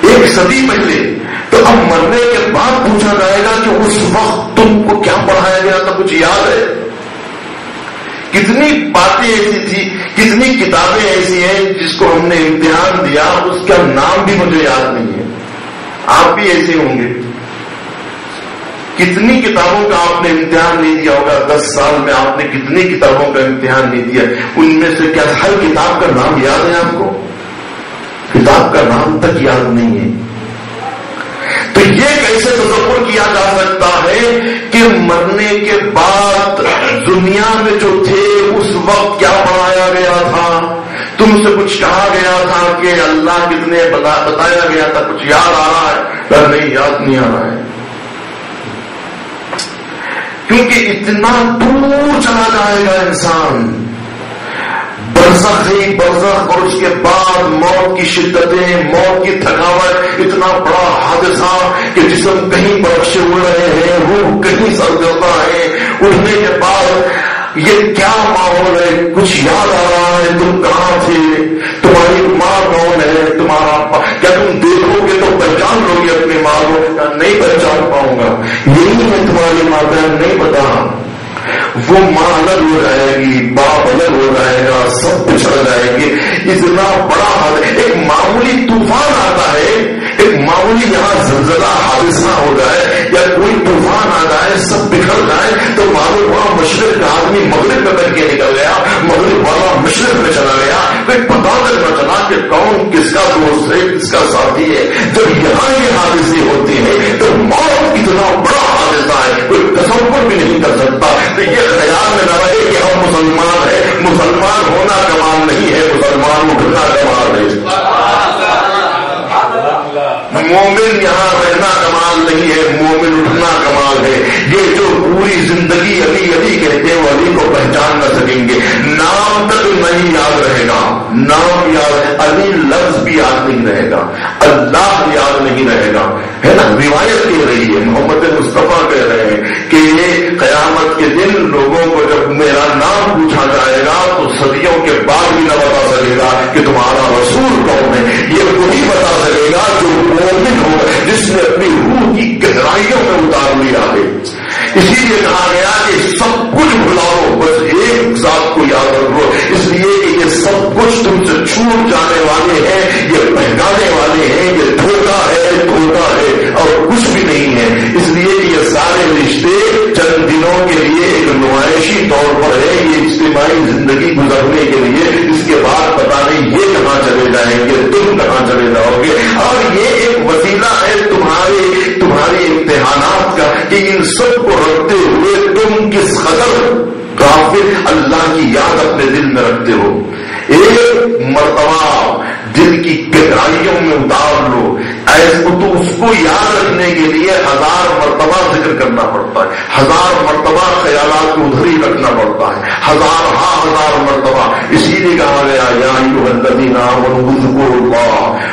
B: 1 صدی پہلے، تو اب مرنے کے بعد پوچھا جائے گا کہ اس وقت تم کو کیا پڑھایا گیا تھا، کچھ یاد ہے؟ کتنی باتیں ایسی تھی، کتنی کتابیں ایسی ہیں جس کو ہم نے امتحان دیا، اس کا نام بھی مجھے یاد نہیں ہے۔ آپ بھی ایسے ہوں گے، کتنی کتابوں کا آپ نے امتحان نہیں دیا ہوگا، 10 سال میں آپ نے کتنی کتابوں کا امتحان نہیں دیا، ان میں سے کیا ہر کتاب کا نام یاد ہے آپ کو؟ کتاب کا نام تک یاد نہیں ہے۔ تو یہ کیسے تصور کیا جا سکتا ہے کہ مرنے کے بعد دنیا میں جو تھے اس وقت کیا پڑھایا گیا تھا، تم سے کچھ کہا گیا تھا کہ اللہ کتنے بتایا گیا تھا، کچھ یاد آ رہا ہے؟ نہیں، یاد نہیں آ رہا ہے، کیونکہ اتنا دور چلا جائے گا انسان، برزخ ہی برزخ، اور اس کے بعد موت کی شدتیں، موت کی تھکاوٹ، اتنا بڑا حادثہ کہ جسم کہیں برقشے اڑ رہے ہیں، روح کہیں سرگردہ ہے، اٹھنے کے بعد یہ کیا ماحول ہے، کچھ یاد آ رہا ہے؟ تم کہاں تھے؟ تمہاری ماں کون ہے؟ تمہارا کیا تم دیکھو گے تو پہچان لو گے اپنی ماں کو؟ نہیں پہچان پاؤں گا، یہی ہے تمہاری ماں، نہیں پتا۔ وہ ماں الگ ہو جائے گی، باپ الگ ہو جائے گا، سب کچھ ہو جائے گی، اتنا بڑا حادثہ، ایک معمولی طوفان آتا ہے، ایک معمولی یہاں زلزلہ حادثہ ہو جائے یا کوئی طوفان آ جائے، سب بکھر جائے تو معلوم ہوا مشرق کا آدمی مغرب میں بن کے نکل گیا، مغرب والا مشرق میں چلا گیا، کوئی پتا تک نہ چلا کہ کون کس کا دوست ہے، کس کا ساتھی ہے۔ جب یہاں یہ حادثے ہوتے ہیں تو موت اتنا بڑا حادثہ ہے، کوئی تصور بھی نہیں کر سکتا۔ تو یہ خیال میں نہ رہے کہ ہم مسلمان ہیں، مسلمان ہونا کمال نہیں ہے، مسلمان اٹھنا کمال ہے، مومن یہاں رہنا کمال نہیں ہے، مومن اٹھنا کمال ہے۔ یہ جو پوری زندگی علی علی کہتے ہیں وہ علی کو پہچان نہ سکیں گے، نام تک نہیں یاد رہے گا، نام یاد، علی لفظ بھی یاد نہیں رہے گا، اللہ یاد نہیں رہے گا، ہے نا؟ روایت کہہ رہی ہے، محمد مصطفیٰ کہہ رہے ہیں کہ قیامت کے دن لوگوں کو جب میرا نام پوچھا جائے گا تو صدیوں کے بعد بھی نہ بتا سکے گا کہ تمہارا رسول کون ہے، یہ وہی بتا سکے گا جو مومن ہو، جس نے اپنی روح کی گہرائیوں میں اتار لیا ہے۔ اسی لیے کہا گیا کہ سب کچھ بھلاؤ، بس ایک ذات کو یاد رکھو، اس لیے کہ یہ سب کچھ تم سے چھوٹ جانے والے ہیں، یہ بہکانے والے ہیں، یہ دھوکہ ہے اور کچھ بھی نہیں ہے۔ اس لیے کہ یہ سارے رشتے چند دنوں کے لیے ایک نمائشی طور پر ہے، یہ اجتماعی زندگی گزارنے کے لیے، اس کے بعد پتا نہیں یہ کہاں چلے جائیں گے، تم کہاں چلے جاؤ گے، اور یہ ایک وسیلہ ہے تمہارے امتحانات کا کہ ان سب کو رکھتے ہوئے تم کس قدر غافل اللہ کی یاد اپنے دل میں رکھتے ہو۔
A: ایک مرتبہ دل کی گہرائیوں میں اتار لو، ایسے تو اس کو یاد رکھنے کے لیے 1000 مرتبہ ذکر کرنا پڑتا ہے، 1000 مرتبہ خیالات کو ادھر ہی رکھنا پڑتا ہے، 1000 مرتبہ۔ اسی لیے کہا گیا یا ایھا الذین آمنوا اذکروا اللہ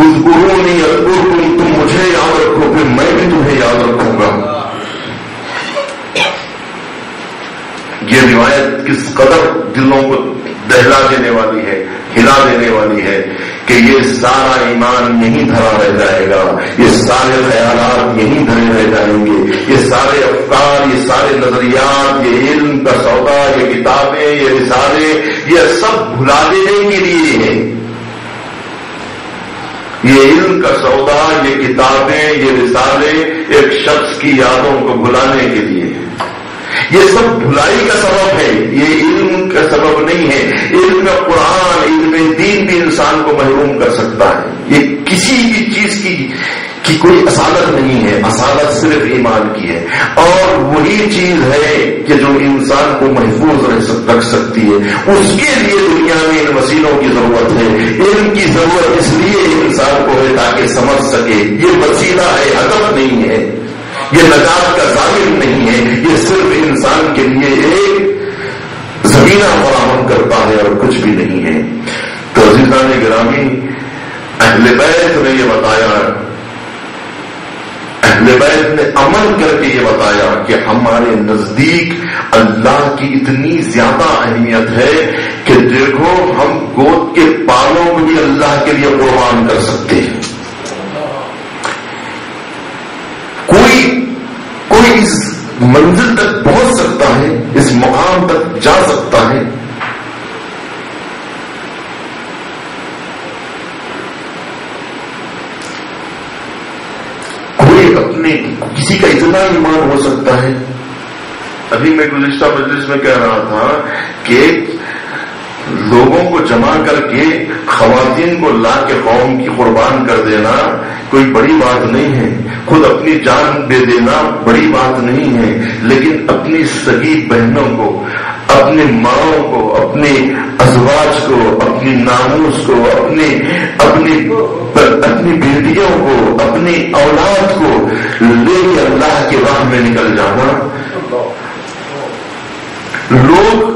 A: اذکرونی اذکرکم، تم مجھے یاد رکھو پھر میں بھی تمہیں یاد رکھوں گا۔ یہ روایت کس قدر دلوں کو دہلا دینے والی ہے، ہلا دینے والی ہے کہ یہ سارا ایمان یہیں دھرا رہ جائے گا، یہ سارے خیالات یہیں دھرے رہ جائیں گے، یہ سارے افکار، یہ سارے نظریات، یہ علم کا سودا، یہ کتابیں، یہ رسالے، یہ سب بھلا دینے کے لیے ہیں۔ یہ علم کا سودا، یہ کتابیں، یہ رسالے ایک شخص کی یادوں کو بھلانے کے لیے ہیں۔ یہ سب بھلائی کا سبب ہے، یہ علم کا سبب نہیں ہے۔ علم قرآن، علم دین بھی انسان کو محروم کر سکتا ہے۔ یہ کسی بھی چیز کی کوئی اصالت نہیں ہے، اصالت صرف ایمان کی ہے، اور وہی چیز ہے کہ جو انسان کو محفوظ رکھ سکتی ہے۔ اس کے لیے دنیا میں ان وسیلوں کی ضرورت ہے۔ علم کی ضرورت اس لیے انسان کو ہے تاکہ سمجھ سکے۔ یہ وسیلہ ہے، ہدف نہیں ہے، یہ نجات کا ضامن نہیں ہے، یہ صرف انسان کے لیے ایک زمینہ فراہم کرتا ہے اور کچھ بھی نہیں ہے۔ تو عزیزان گرامی، اہل بیت نے یہ بتایا، اہل بیت نے عمل کر کے یہ بتایا کہ ہمارے نزدیک اللہ کی اتنی زیادہ اہمیت ہے کہ دیکھو ہم گود کے بالوں کو بھی اللہ کے لیے قربان کر سکتے ہیں۔ کوئی اس منزل تک پہنچ سکتا ہے، اس مقام تک جا سکتا ہے۔ کوئی اپنے کسی کا اتنا ایمان ہو سکتا ہے۔ ابھی میں گزشتہ مجلس میں کہہ رہا تھا کہ لوگوں کو جمع کر کے خواتین کو لا کے قوم کی قربان کر دینا کوئی بڑی بات نہیں ہے، خود اپنی جان دے دینا بڑی بات نہیں ہے، لیکن اپنی سگی بہنوں کو، اپنی ماں کو، اپنے ازواج کو، اپنی ناموس کو، اپنی بیٹیوں کو، اپنی اولاد کو لے کے اللہ کی راہ میں نکل جانا۔ لوگ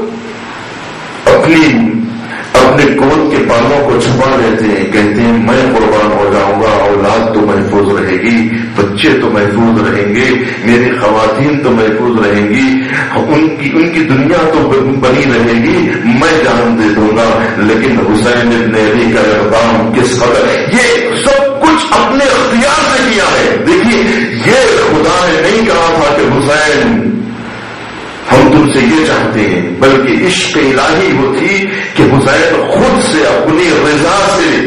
A: اپنے گود کے بالوں کو چھپا لیتے ہیں، کہتے ہیں میں قربان ہو جاؤں گا، اولاد تو محفوظ رہے گی، بچے تو محفوظ رہیں گے، میری خواتین تو محفوظ رہیں گی، ان کی دنیا تو بنی رہے گی، میں جان دے دوں گا۔ لیکن حسین ابن علی کا اقدام کس قدر، یہ سب کچھ اپنے اختیار سے کیا ہے۔ دیکھیے یہ خدا نے نہیں کہا تھا کہ حسین ہم تم سے یہ چاہتے ہیں، بلکہ عشق الہی وہ تھی کہ حسین خود سے اپنی رضا سے،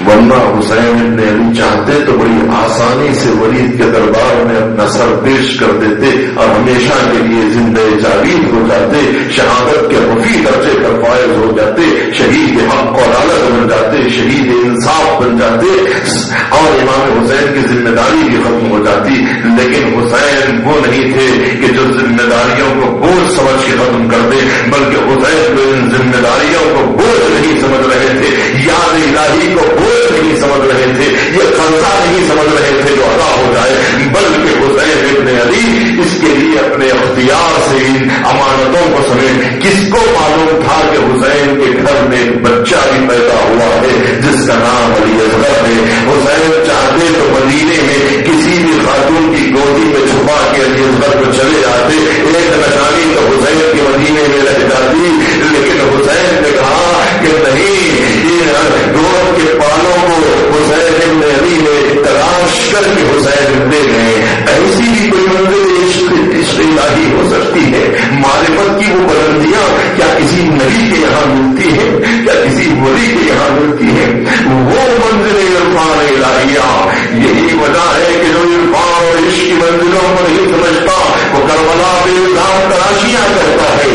A: ورنہ حسین ابن علی چاہتے تو بڑی آسانی سے ولید کے دربار میں اپنا سر پیش کر دیتے اور ہمیشہ کے لیے زندہ جاوید ہو جاتے، شہادت کے رفیع درجے پر فائز ہو جاتے، شہید حق اور عدالت بن جاتے، شہید انصاف بن جاتے، اور امام حسین کی ذمہ داری بھی ختم ہو جاتی۔ لیکن حسین وہ نہیں تھے کہ جو ذمہ داریوں کو بوجھ سمجھ کے ختم کر دے، بلکہ حسین کو ان ذمہ داریوں کو بوجھ نہیں سمجھ رہے تھے، یاد الہی کو بوجھ نہیں سمجھ رہے تھے، یہ قرضہ نہیں سمجھ رہے تھے جو ادا ہو جائے، بلکہ حسین ابن علی اس کے لیے اپنے اختیار سے ان امانتوں کو سمیٹ۔ کس کو معلوم تھا کہ حسین کے گھر میں ایک بچہ بھی پیدا ہوا ہے جس کا نام علی اصغر ہے؟ حسین چاہتے تو مدینے میں کسی بھی خاتون کی گودی میں چھپا کے علی اصغر کو چلے آتے، ایک نشانی تو حسین کے مدینے میں رہ جاتی، لیکن حسین نے کہا کہ نہیں، گود کے پالوں کو حسین ابن علی نے تلاش کر کے حسین دے گئے۔ ایسی بھی کوئی منزل عشق الہی ہو سکتی ہے، معرفت کی وہ بلندیاں کیا کسی نبی کے یہاں ملتی ہے، کیا کسی ولی کے یہاں ملتی ہے؟ وہ منزل عرفان الہیہ، یہی وجہ ہے کہ جو عرفان اور عشق کی منزلوں کو نہیں سمجھتا وہ کربلا پہ الزام تراشیاں کرتا ہے۔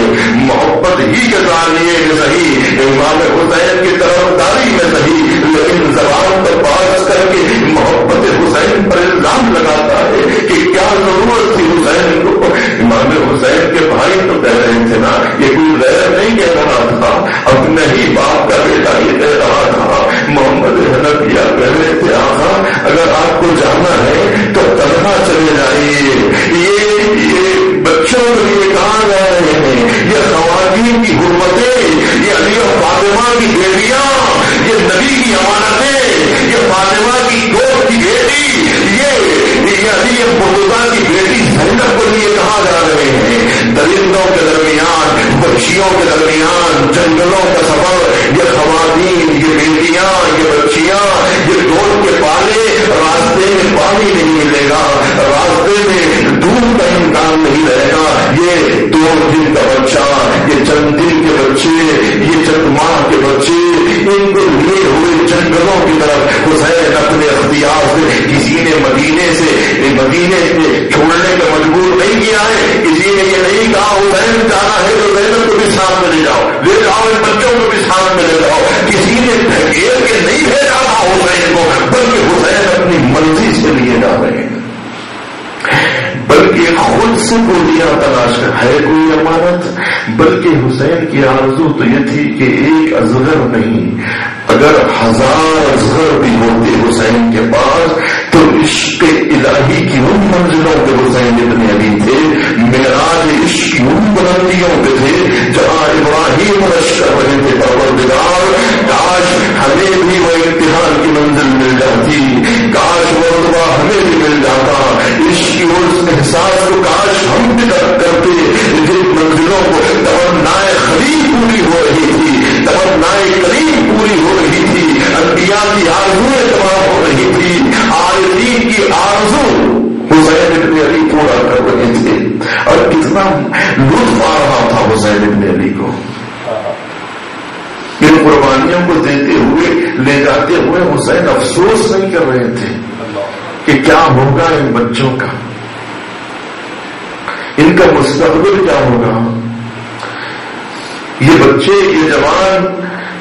A: محبت ہی کے ذریعے میں صحیح، امام حسین کی طرفداری میں صحیح، لیکن زبان پر بات کر کے محبت حسین پر الزام لگاتا ہے کہ کیا ضرورت تھی حسین کو۔ امام حسین کے بھائی تو کہہ رہے تھے نا، یہ کوئی اپنے ہی باپ کا بیٹا یہ کہہ رہا تھا، محمد حنفیہ کہہ رہے تھے آقا اگر آپ کو جانا ہے تو تنہا چلے جائیے، یہ بچوں کو یہ کہا جا رہے ہیں، یہ خواتین کی حرمتیں، یہ علی اور فاطمہ کی بیٹیاں، یہ نبی کی امانتیں، یہ فاطمہ کی گود کی بیٹی، یہ علی مرتضیٰ کی بیٹی زینب کو یہ کہا جا رہے ہیں، درندوں کے درمیان، پکشیوں کے درمیان، جنگلوں کا سفر، یہ خواتین، یہ بیٹیاں، یہ بچیاں، یہ دودھ کے پالے، راستے میں پانی نہیں ملے گا، راستے میں دودھ کا امکان نہیں رہے گا، یہ 2 دن کا بچہ، یہ چند دن کے بچے، یہ چند ماہ کے بچے، ان کو لیے ہوئے جنگلوں کی طرف حسین اپنے اختیار سے، کسی نے مدینے سے چھوڑنے کا مجبور نہیں کیا ہے، کسی نے یہ نہیں کہا حسین جانا ہے تو زینب کو بھی ساتھ میں لے جاؤ ان بچوں کو بھی ساتھ میں لے جاؤ، کسی نے ڈھکیل کے نہیں بھیجا تھا حسین کو، بلکہ حسین اپنی مرضی سے لیے جا رہے ہیں، بلکہ خود سے گولیاں تلاش کر ہے کوئی امانت، بلکہ حسین کی آرزو تو یہ تھی کہ ایک اصغر نہیں، اگر 1000 اصغر بھی ہوتے حسین کے پاس تو عشق الہی کی ان منزلوں پہ حسین ابن علی تھے، معراج عشق کی ان بلندیوں پہ تھے جہاں ابراہیم رش کر رہے تھے پروردگار کاش ہمیں بھی وہ امتحان کی منزل مل جاتی، کاش وہ رتبہ ہمیں بھی مل جاتا، عشق کی اس احساس کو کاش ہم بھی درک کرتے جن منزلوں کو تمنائے خلیل پوری ہو رہی تھی، تمنائے کریم پوری ہو رہی تھی، انبیاء کی آرزویں تمام ہو رہی تھی، عارفین کی آرزو حسین ابن علی پورا کر رہے تھے، اور کتنا لطف آ رہا تھا حسین ابن علی کو، ان قربانیوں کو دیتے ہوئے لے جاتے ہوئے حسین افسوس نہیں کر رہے تھے کہ کیا ہوگا ان بچوں کا، ان کا مستقبل کیا ہوگا، یہ بچے، یہ جوان،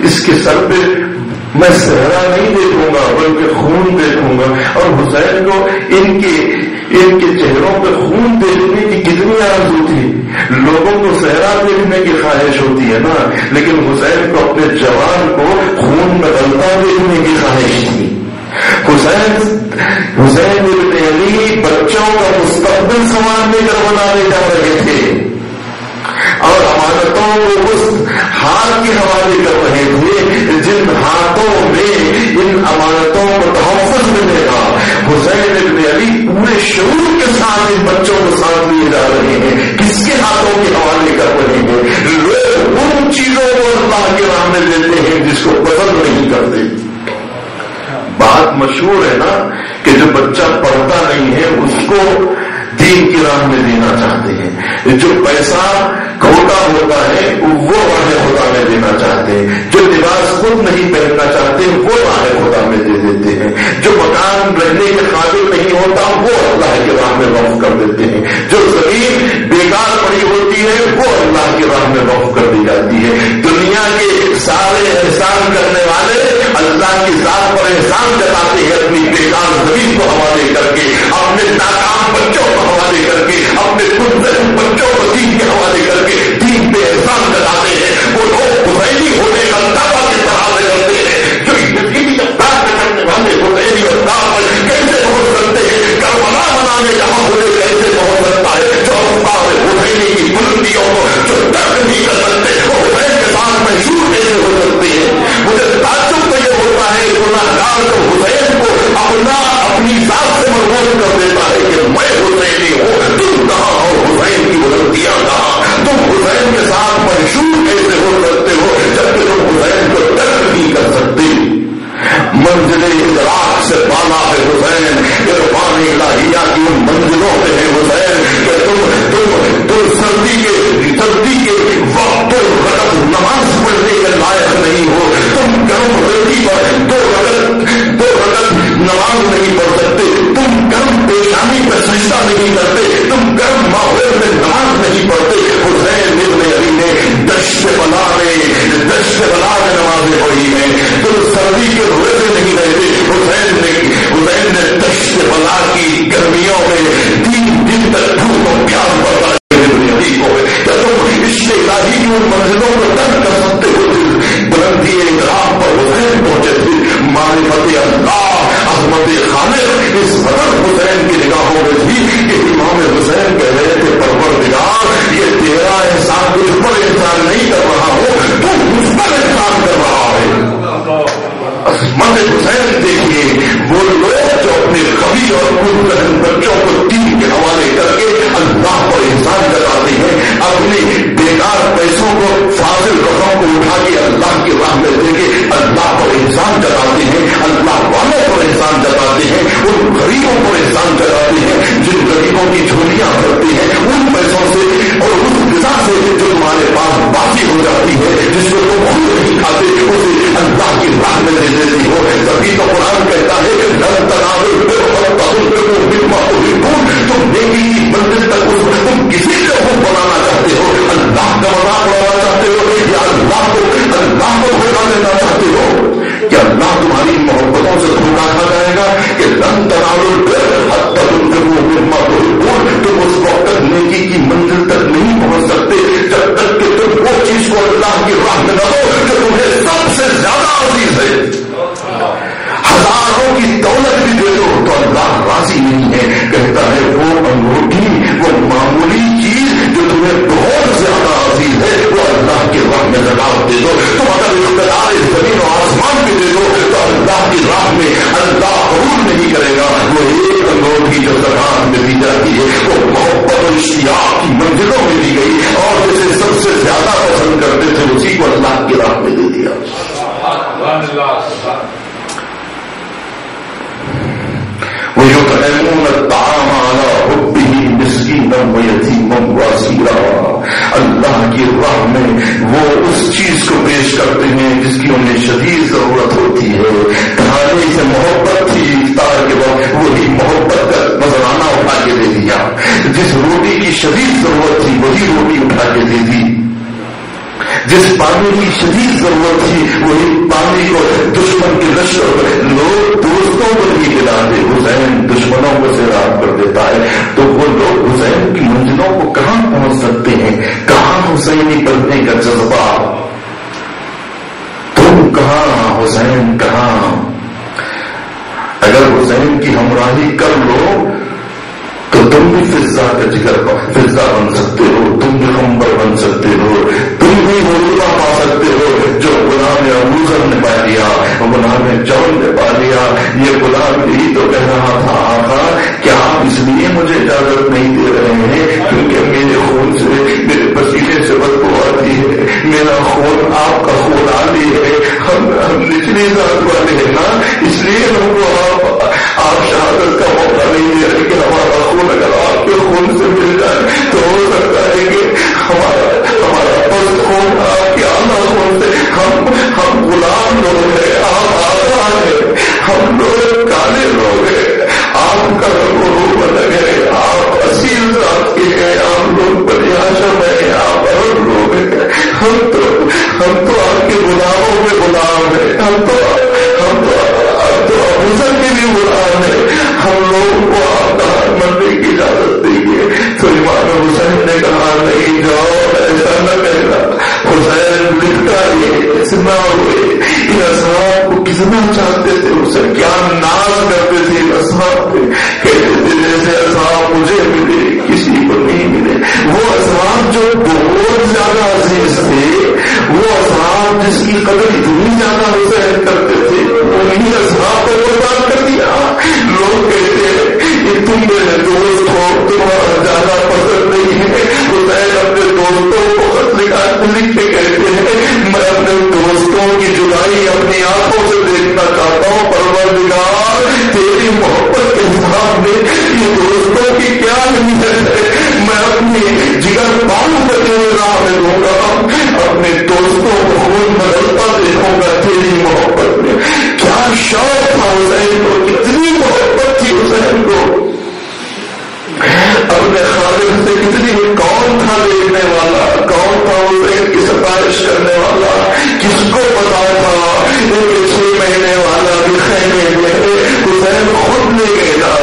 A: اس کے سر پہ میں صحرا نہیں دیکھوں گا بلکہ خون دیکھوں گا، اور حسین کو ان کے چہروں پہ خون دیکھنے کی کتنی آرزو تھی، لوگوں کو صحرا دیکھنے کی خواہش ہوتی ہے نا، لیکن حسین کو اپنے جوان کو خون میں غلطہ دیکھنے کی خواہش تھی۔ حسین ابن علی بچوں کا مستقبل سنوارنے کر بنانے جا رہے تھے اور امانتوں کو اس ہاتھ کے حوالے کر رہے تھے جن ہاتھوں میں ان امانتوں کو تحفظ ملے گا۔ حسین ابن علی پورے شعور کے ساتھ ان بچوں کو ساتھ لیے جا رہے ہیں، کس کے ہاتھوں کے حوالے کر رہے ہیں؟ لوگ ان چیزوں کو اللہ کے راہ میں لیتے ہیں جس کو پسند نہیں کرتے۔ بات مشہور ہے نا کہ جو بچہ پڑھتا نہیں ہے اس کو دین کی راہ میں دینا چاہتے ہیں، جو پیسہ کھوٹا ہوتا ہے وہ راہ خدا میں دینا چاہتے ہیں، جو لباس خود نہیں پہننا چاہتے وہ راہ خدا میں دے دیتے ہیں، جو مکان رہنے کے قابل نہیں ہوتا وہ اللہ کے راہ میں وقف کر دیتے ہیں، جو زمین بیکار پڑی ہوتی ہے وہ اللہ کی راہ میں وقف کر دی جاتی ہے۔ دنیا کے سارے احسان کرنے والے اللہ کی ذات پر احسان جتاتے ہیں اپنی بیکار زمین کو حوالے کر کے، اپنے ناکام بچوں کو حوالے کر کے، اپنے بچوں کو دین کے حوالے کر کے دین پہ احسان جتاتے ہیں۔ وہ لوگ حسینی ہونے کا دعویٰ کے سہارے کرتے ہیں جو یقینی اقدار میں کرنے والے حسینی اقدار کیسے پہنچ سکتے ہیں؟ کربلا منانے جہاں ہوئے کیسے پہنچ سکتا ہے؟ جو افکار حسینی کی بلندیوں کو جو درک نہیں کر سکتے وہ حسین کے ساتھ محشور کیسے ہو سکتے ہیں؟ مجھے تعجب تو یہ ہوتا ہے گناہگار کو حسین کو اپنی ذات سے مربوط کر دیتا ہے کہ میں حسینی ہوں، تم کہاں ہو؟ حسین کی بلندیاں کہاں؟ تم حسین کے ساتھ محشور کیسے ہو سکتے ہو جبکہ تم حسین کو درک نہیں کر سکتے؟ منزل ادراک سے بالا ہے حسین، عرفان الہیہ کی ان منزلوں پہ ہے حسین کہ تم سردی کے وقت رکعت نماز پڑھنے کے لائق نہیں ہو، تم گرم ردی پر دو رکعت نماز نہیں پڑھ سکتے، تم گرم پیشانی پر سجدہ نہیں کرتے، تم گرم ماحول میں نماز نہیں پڑھتے۔ حسین ابن علی نے دشت بلا میں نمازیں پڑھی ہیں، تم سردی کے روزے نہیں رہتے، حسین نے دشت بلا کی گرمیوں میں 3 دن تک دھوپ اور پیاس برداشت ابن علی کو۔ کیا تم عشق الہی کی ان منزلوں کو درک کر سکتے ہو عظمت اللہ، عظمت خالق اس قدر حسین کی نگاہوں میں تھی کہ امام حسین کہہ رہے تھے پروردگار یہ تیرا احسان تجھ پر احسان نہیں کر رہا ہو، تو مجھ پر احسان کر رہا ہے۔ عظمت حسین دیکھیے، وہ لوگ جو اپنے کبھی اور خود بہن بچوں کو دین کے حوالے کر کے اللہ پر احسان جتاتے ہیں، اپنے بیکار پیسوں کو فاضل رقم کو اٹھا کے اللہ کی راہ میں دے کے اللہ پر احسان جتاتے ہیں، اللہ والوں پر احسان جتاتے ہیں، ان غریبوں پر احسان جتاتے ہیں جن غریبوں کی جھولیاں بھرتے ہیں ان پیسوں سے اور اس غذا سے جو تمہارے پاس باقی ہو جاتی ہے، جس کو تم خود نہیں کھاتے، اسے اللہ کی راہ میں دے دیتی ہو۔ تبھی تو قرآن کہتا ہے کہ تم نیکی کی منزل تک تم کسی کو بنانا چاہتے ہو، اللہ کا مذاق اڑانا چاہتے ہو یا اللہ کو دھوکا دینا چاہتے ہو؟ کہ اللہ تمہاری محبتوں سے دھوکا کھا جائے گا کہ لن تنالوا البر حتی تنفقوا مما تحبون، تم اس وقت نیکی کی منزل تک نہیں پہنچ سکتے جب تک کہ تم وہ چیز کو اللہ کی راہ میں نہ دو جو تمہیں سب سے زیادہ عزیز ہے۔ ہزاروں کی دولت بھی دے دو تو اللہ راضی نہیں ہے، کہتا ہے وہ انگوٹھی، وہ معمولی چیز جو تمہیں بہت زیادہ عزیز ہے وہ اللہ کی راہ میں زکات دے دو۔ تم اگر اختیار زمین و آسمان بھی دے دو تو اللہ کی راہ میں اللہ قبول نہیں کرے گا۔ وہ ایک انگوٹھی جو زکات میں دی جاتی ہے وہ محبت اور اشتیاق کی منزلوں میں دی گئی اور جسے سب سے زیادہ پسند کرتے تھے اسی کو اللہ کی راہ میں دے دیا۔ وَيُطْعِمُونَ الطَّعَامَ عَلَىٰ حُبِّهِ مِسْكِينًا وَيَتِيمًا وَأَسِيرًا، اللہ کی راہ میں وہ اس چیز کو پیش کرتے ہیں جس کی انہیں شدید ضرورت ہوتی ہے۔ کھانے سے محبت تھی افطار کے وقت، وہی محبت کا نذرانہ اٹھا کے دے دیا۔ جس روٹی کی شدید ضرورت تھی وہی روٹی اٹھا کے دے دی۔ جس پانی کی شدید ضرورت تھی وہی پانی کو دشمن کے لشکر لوگ دوستوں کو نہیں دلاتے، حسین دشمنوں کو سیراب کر دیتا ہے۔ تو وہ لوگ حسین کی منزلوں کو کہاں پہنچ سکتے ہیں؟ کہاں حسینی بننے کا جذبہ؟ تم کہاں حسین کہاں؟ اگر حسین کی ہمراہی کر لو تو تم بھی فضا کا جگر فضا بن سکتے ہو، تم بھی غمبر بن سکتے ہو، تم بھی غلبہ پا سکتے ہو جو غلام ابوذر نے پا لیا، غلام جون نے پا لیا۔ یہ غلام یہی تو کہہ رہا تھا آقا کہ آپ اس لیے مجھے اجازت نہیں دے رہے ہیں کیونکہ میرے خون سے میرے پسینے سے بدبو آتی ہے، میرا خون آپ کا خون عالی ہے، ہم نچلی ذات والے ہیں نا، اس لیے ہم کو آپ شہادت کا موقع نہیں دے رہے کہ ہمارا خون اگر آپ کے خون سے مل جائے تو ہو سکتا ہے کہ ہمارا پست خون آپ کے اعلیٰ خون سے ہم غلام لوگ ہیں، آپ آزاد ہیں، ہم لوگ کالے لوگ ہیں، آپ کا روح الگ ہے، آپ اصیل ذات کے ہیں، آپ لوگ بنی ہاشم ہیں، آپ عرب لوگ ہیں، ہم تو آپ کے غلاموں میں غلام ہیں، ہم تو حسن کے بھی غلام ہے، ہم لوگوں کو آپ کا مرنے کی اجازت دیں گے۔ تو امام حسین نے کہا نہیں جاؤ، ایسا نہ کہنا۔ حسین لکھتا یہ نہ ہوئے، ان اصحاب کو کتنا چاہتے تھے، اسے کیا ناز کرتے تھے اصحاب پہ، کہتے تھے جیسے اصحاب مجھے ملے کسی کو نہیں ملے۔ وہ اصحاب جو بہت زیادہ عزیز تھے، وہ اصحاب جس کی قدر اتنی زیادہ حسین کرتے تھے، انہیں اصحاب کو برباد کر دیا۔ لوگ کہتے ہیں کہ تم میرے دوست ہو، تمہارا زیادہ پسند نہیں ہے۔ حسین اپنے دوستوں کو خط لکھ کے کہتے ہیں میں اپنے دوستوں کی جدائی اپنی آنکھوں سے دیکھنا چاہتا ہوں، پروردگار تیری محبت کے حساب میں یہ دوستوں کی کیا اہمیت ہے، میں اپنی جگر پالو کرنے میں راہ میں دوں گا، اپنے دوستوں کو خون بدلتا دیکھوں گا تیری محبت میں۔ کیا شوق تھا حسین کو، کتنی محبت تھی حسین کو اپنے خالق سے، کتنی کون تھا دیکھنے والا، کون تھا حسین کی ستائش کرنے والا، کس کو پتا تھا؟ 6 مہینے والا بھی خیمے میں حسین خود لے گیا،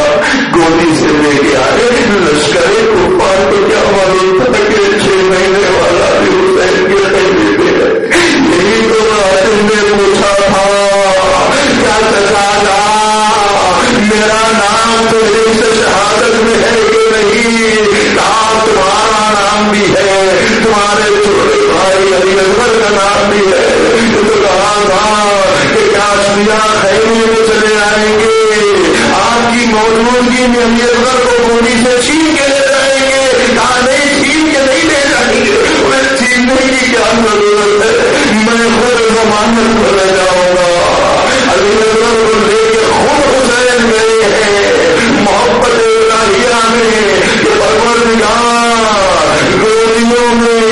A: گولی سے لے کے آئے، لشکر کفار کو کیا معلوم تھا کہ 6 مہینے والا بھی موجودگی میں ہم یہ گھر کو گولی سے چھین کے لے جائیں گے. کہا نہیں چھین کے نہیں لے جائیں گے, میں چھیننے کی کیا ضرورت ہے, میں خود ضمانت کو لے جاؤں گا. علی اکبر کو لے کے خود حسین گئے ہیں محبت الہیہ میں کہ پروردگار گولیوں میں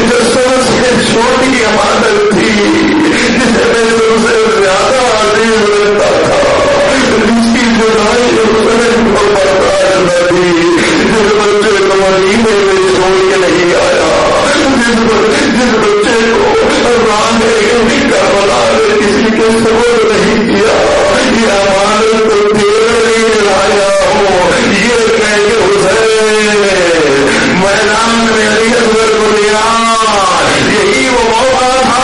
A: جو سب سے چھوٹی عبادت تھی جسے میں سب سے زیادہ عزیز رکھتا تھا, جس کی جدائی حسین کو برداشت نہ تھی, جس بچے کو ولیمے میں چھوڑ کے نہیں آیا, جس بچے کو راہ میں کربلا میں کسی کے صبر نہیں کیا, یہ امانت تو تیرے لیے لایا ہوں, یہ کہہ کے حسین میدان میں علی اکبر کو لیا. یہی وہ موقع تھا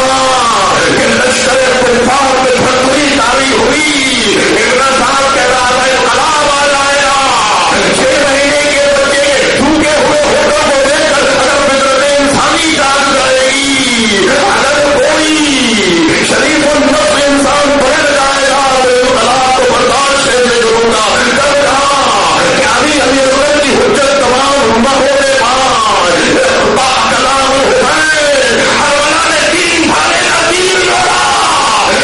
A: کہ لشکر اتفاق میں پھرپھری تاری ہوئی, اتنا صاحب کہہ رہا تھا انقلاب آ جائے گا. 6 مہینے کے بچے چھوٹے ہوئے ہوٹوں کو دیکھ کر اگر فطرت انسانی جاگ جائے گی, اگر کوئی شریف النفس انسان بن جائے گا تو انقلاب کو برداشت کیسے کروں گا. تب کہا کہ ابھی علی اکبر کی حجت تمام امتوں کے پاس کلام حسین ہربلا نے 3 بھالے کا تیر جوڑا,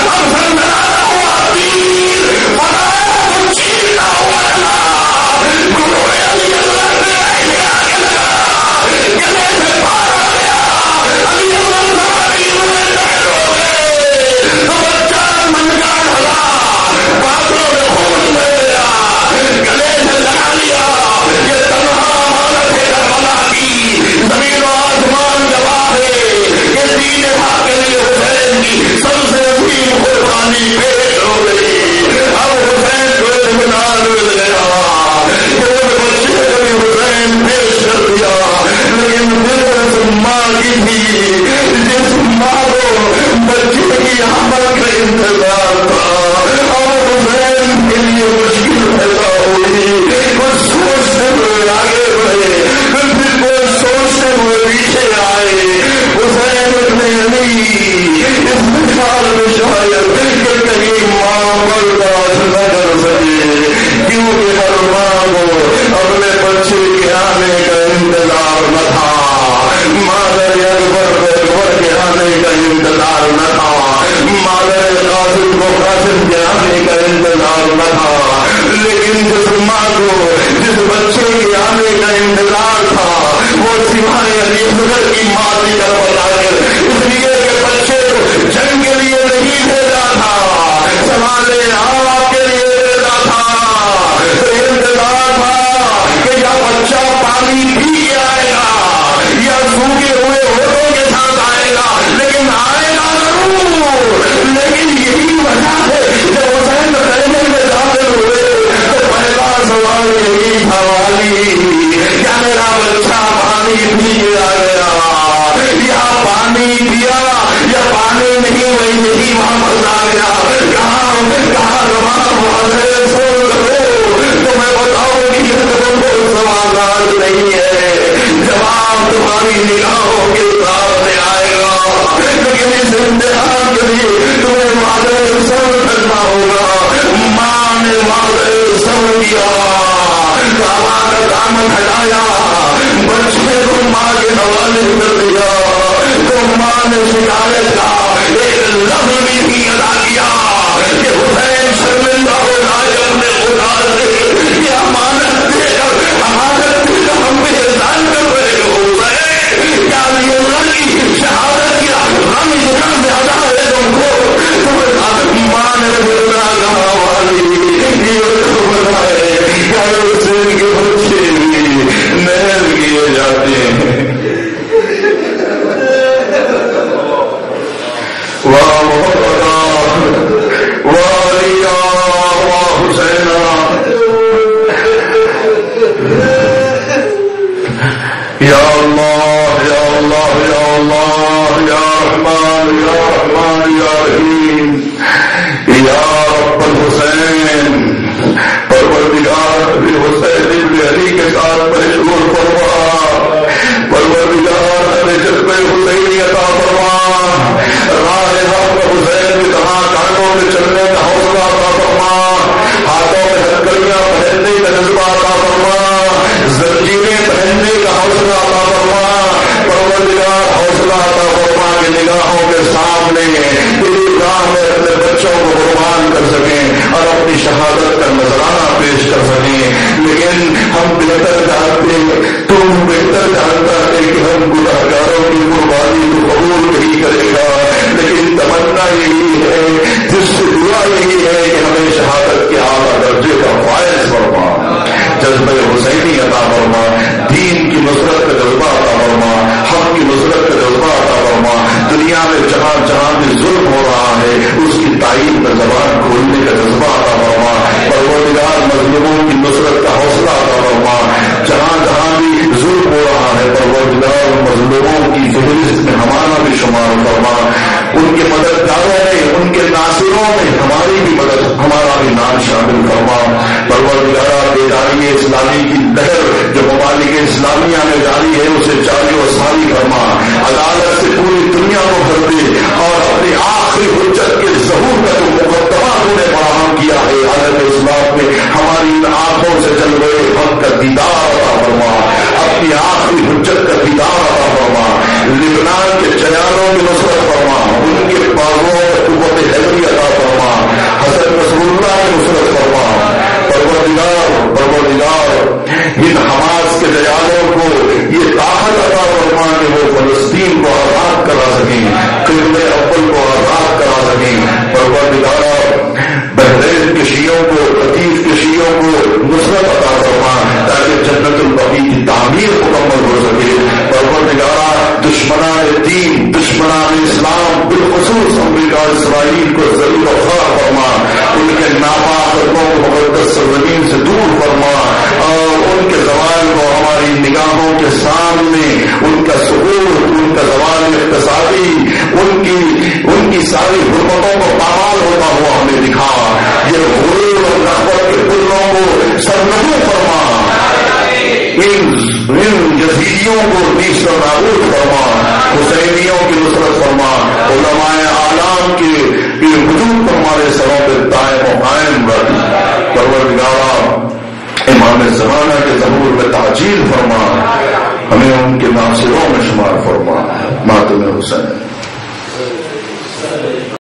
A: اب سنبھالا ہوا تیر فضا چھیننا ہوا گروہ علی اکبر نے ایسے آگے لگا, گلے سے پار آ گیا. علی اکبر سواری میں ڈر ہو گئے, بچہ من کا ڈھلا, باتوں میں خون بہ گیا, گلے سے لگا لیا. یہ تنہا حالت ہے کربلا کی, زمین و آسمان گواہ ہے کہ دین حق کے لیے حسین کی سب سے عظیم قربانی پیش ہو گئی. اب حسین کو اطمینان مل گیا کہ وہ بچے کو بھی حسین پیش کر دیا, لیکن دل ماں کی تھی جس ماں کو بچے کی حمل کا انتظار تھا. اور حسین کے لیے مشکل پیدا ہوئی, کچھ سوچتے ہوئے آگے بڑھے, پھر کچھ سوچتے ہوئے پیچھے آئے. حسین نے نہیں اس مثال میں شاید کہ کہیں ماں برداشت نہ کر سکے, کیونکہ ہر ماں کو اپنے بچے کے آنے کا انتظار نہ تھا, مادر اکبر کے آنے کا انتظار نہ تھا, مادر قاسم کو قاسم کے آنے کا انتظار نہ تھا. لیکن جس ماں کو جس بچے کے آنے کا انتظار تھا وہ سوائے علی اکبر کی ماں کی کربلا کر, اس لیے کہ بچے کو جنگ کے لیے نہیں بھیجا تھا, سوالے آپ کے لیے بھیجا تھا. تو انتظار تھا کہ یا بچہ پانی پی کے آئے گا یا سوکھے ہوئے ہوٹوں کے ساتھ آئے گا, لیکن آئے گا ضرور. لیکن یہی وجہ ہے جب حسین خیمے میں داخل ہوئے تو پہلا سوال یہی تھا, والی کیا میرا بچہ پانی پی کے آ گیا, یا پانی پیا یا پانی نہیں وہی نہیں واپس آ گیا. کہاں زبان سن لو تو میں بتاؤں گی کہ سوالات نہیں ہے, جواب تمہاری نگاہوں کے سامنے آئے گا. لیکن اس امتحان کے لیے تمہیں مادر صبر کرنا ہوگا. ماں نے مادر صبر کیا, بابا کا دامن ہٹایا, بچے کو ماں کے حوالے کر دیا. تو ماں نے شکایت کا ایک لفظ بھی نہیں ادا کیا کہ حسین شرمندہ ہو جائے اپنے خدا سے, یہ امانت دے کر ہم پہ احسان کر رہے ہو گئے. کیا یہ لڑکی شہادت کیا ہم اتنا زیادہ ہے تم کو. ماں نے بولنا کہا والی یہ تو بتائے کیا حسین کے بچے بھی محل کیے جاتے ہیں. واہ حسین, یا اللہ یا اللہ یا اللہ یا رحمان یا رحمان یا رحیم یا رب الحسین. پروردگار حسین ابن علی کے ساتھ مشغول فرما, پروردگار ہمیں جذبہ حسینی عطا فرما, راہ حق حسین کی طرح کانوں میں چلنے کا حوصلہ عطا فرما, ہاتھوں میں ہتھکڑیاں شہادت کا نذرانہ پیش کر سکیں، لیکن ہم بہتر جانتے ہیں، تو بہتر جانتا ہے کہ ہم گناہگاروں کی قربانی تو قبول نہیں کرے گا، لیکن تمنا یہی ہے، جس سے دعا یہی ہے کہ ہمیں شہادت کے اعلیٰ درجے کا فائز فرما، جذبہ حسینی عطا فرما، دین کی نصرت کا جذبہ عطا فرما، حق کی نصرت کا جذبہ عطا فرما، دنیا میں جہاں جہاں بھی ظلم ہو رہا ہے اس کی تائید میں زبان کھولنے کا جذبہ عطا فرما، پروردگار مظلوموں کی نصرت کا حوصلہ عطا فرما، جہاں جہاں بھی ظلم ہو رہا ہے پروردگار مظلوموں کی فہرست میں ہمارا بھی شمار فرما، ان کے مددگاروں میں، ان کے ناصروں میں ہماری بھی مدد، ہمارا بھی نام شامل فرما، پروردگار بیداری اسلامی کی لہر جو ممالک اسلامیہ میں جاری ہے اسے جاری و ساری فرما، عدالت سے پوری دنیا کو بھر دے، اور اپنی آخری حجت کے ظہور کا جو مقدمہ انہوں نے فراہم کیا ہے عالم اسلام میں، ہماری ان آنکھوں سے چل رہے حق کا دیدار عطا فرما، اپنی آخری حجت کا دیدار عطا فرما، لبنان کے چیانوں کی نصرت فرما، ان کے بازوؤں میں قوت حیدری عطا فرما، حضرت رسول اللہ کی نصرت فرما، پروردگار ان حماس کے جیانوں کو یہ طاقت عطا فرما کہ وہ فلسطین کو آزاد کرا سکیں، قبلہ اول کو آزاد کرا سکیں، پروردگار بحرین کے شیعوں کو، قطیف کے شیعوں کو نصرت عطا فرما تاکہ جنت البقیع کی تعمیر مکمل ہو سکے، پروردگار دشمنان دین، دشمنان اسلام بالخصوص امریکہ اسرائیل کو ذلیل و خوار فرما، ان کے ناپاک قدموں کو مقدس سرزمین سے دور فرما، اور ان کے زوال کو ہماری نگاہوں کے سامنے ان کا سقوط، ان کا زوال اقتصادی، ان کی ساری حرمتوں کو پامال ہوتا ہوا ہمیں دکھا، یہ غرور اور نفرت کے پلوں کو سرنگو فرما، ان یزیدیوں کو نیست و نابود فرما، حسینیوں کی نصرت فرما، علماء اعلام کے وجود پر ہمارے سروں پہ دائم و قائم رکھ، پروردگارا امام زمانہ کے ظہور میں تعجیل فرما، ہمیں ان کے ناصروں میں شمار فرما، ماتم حسین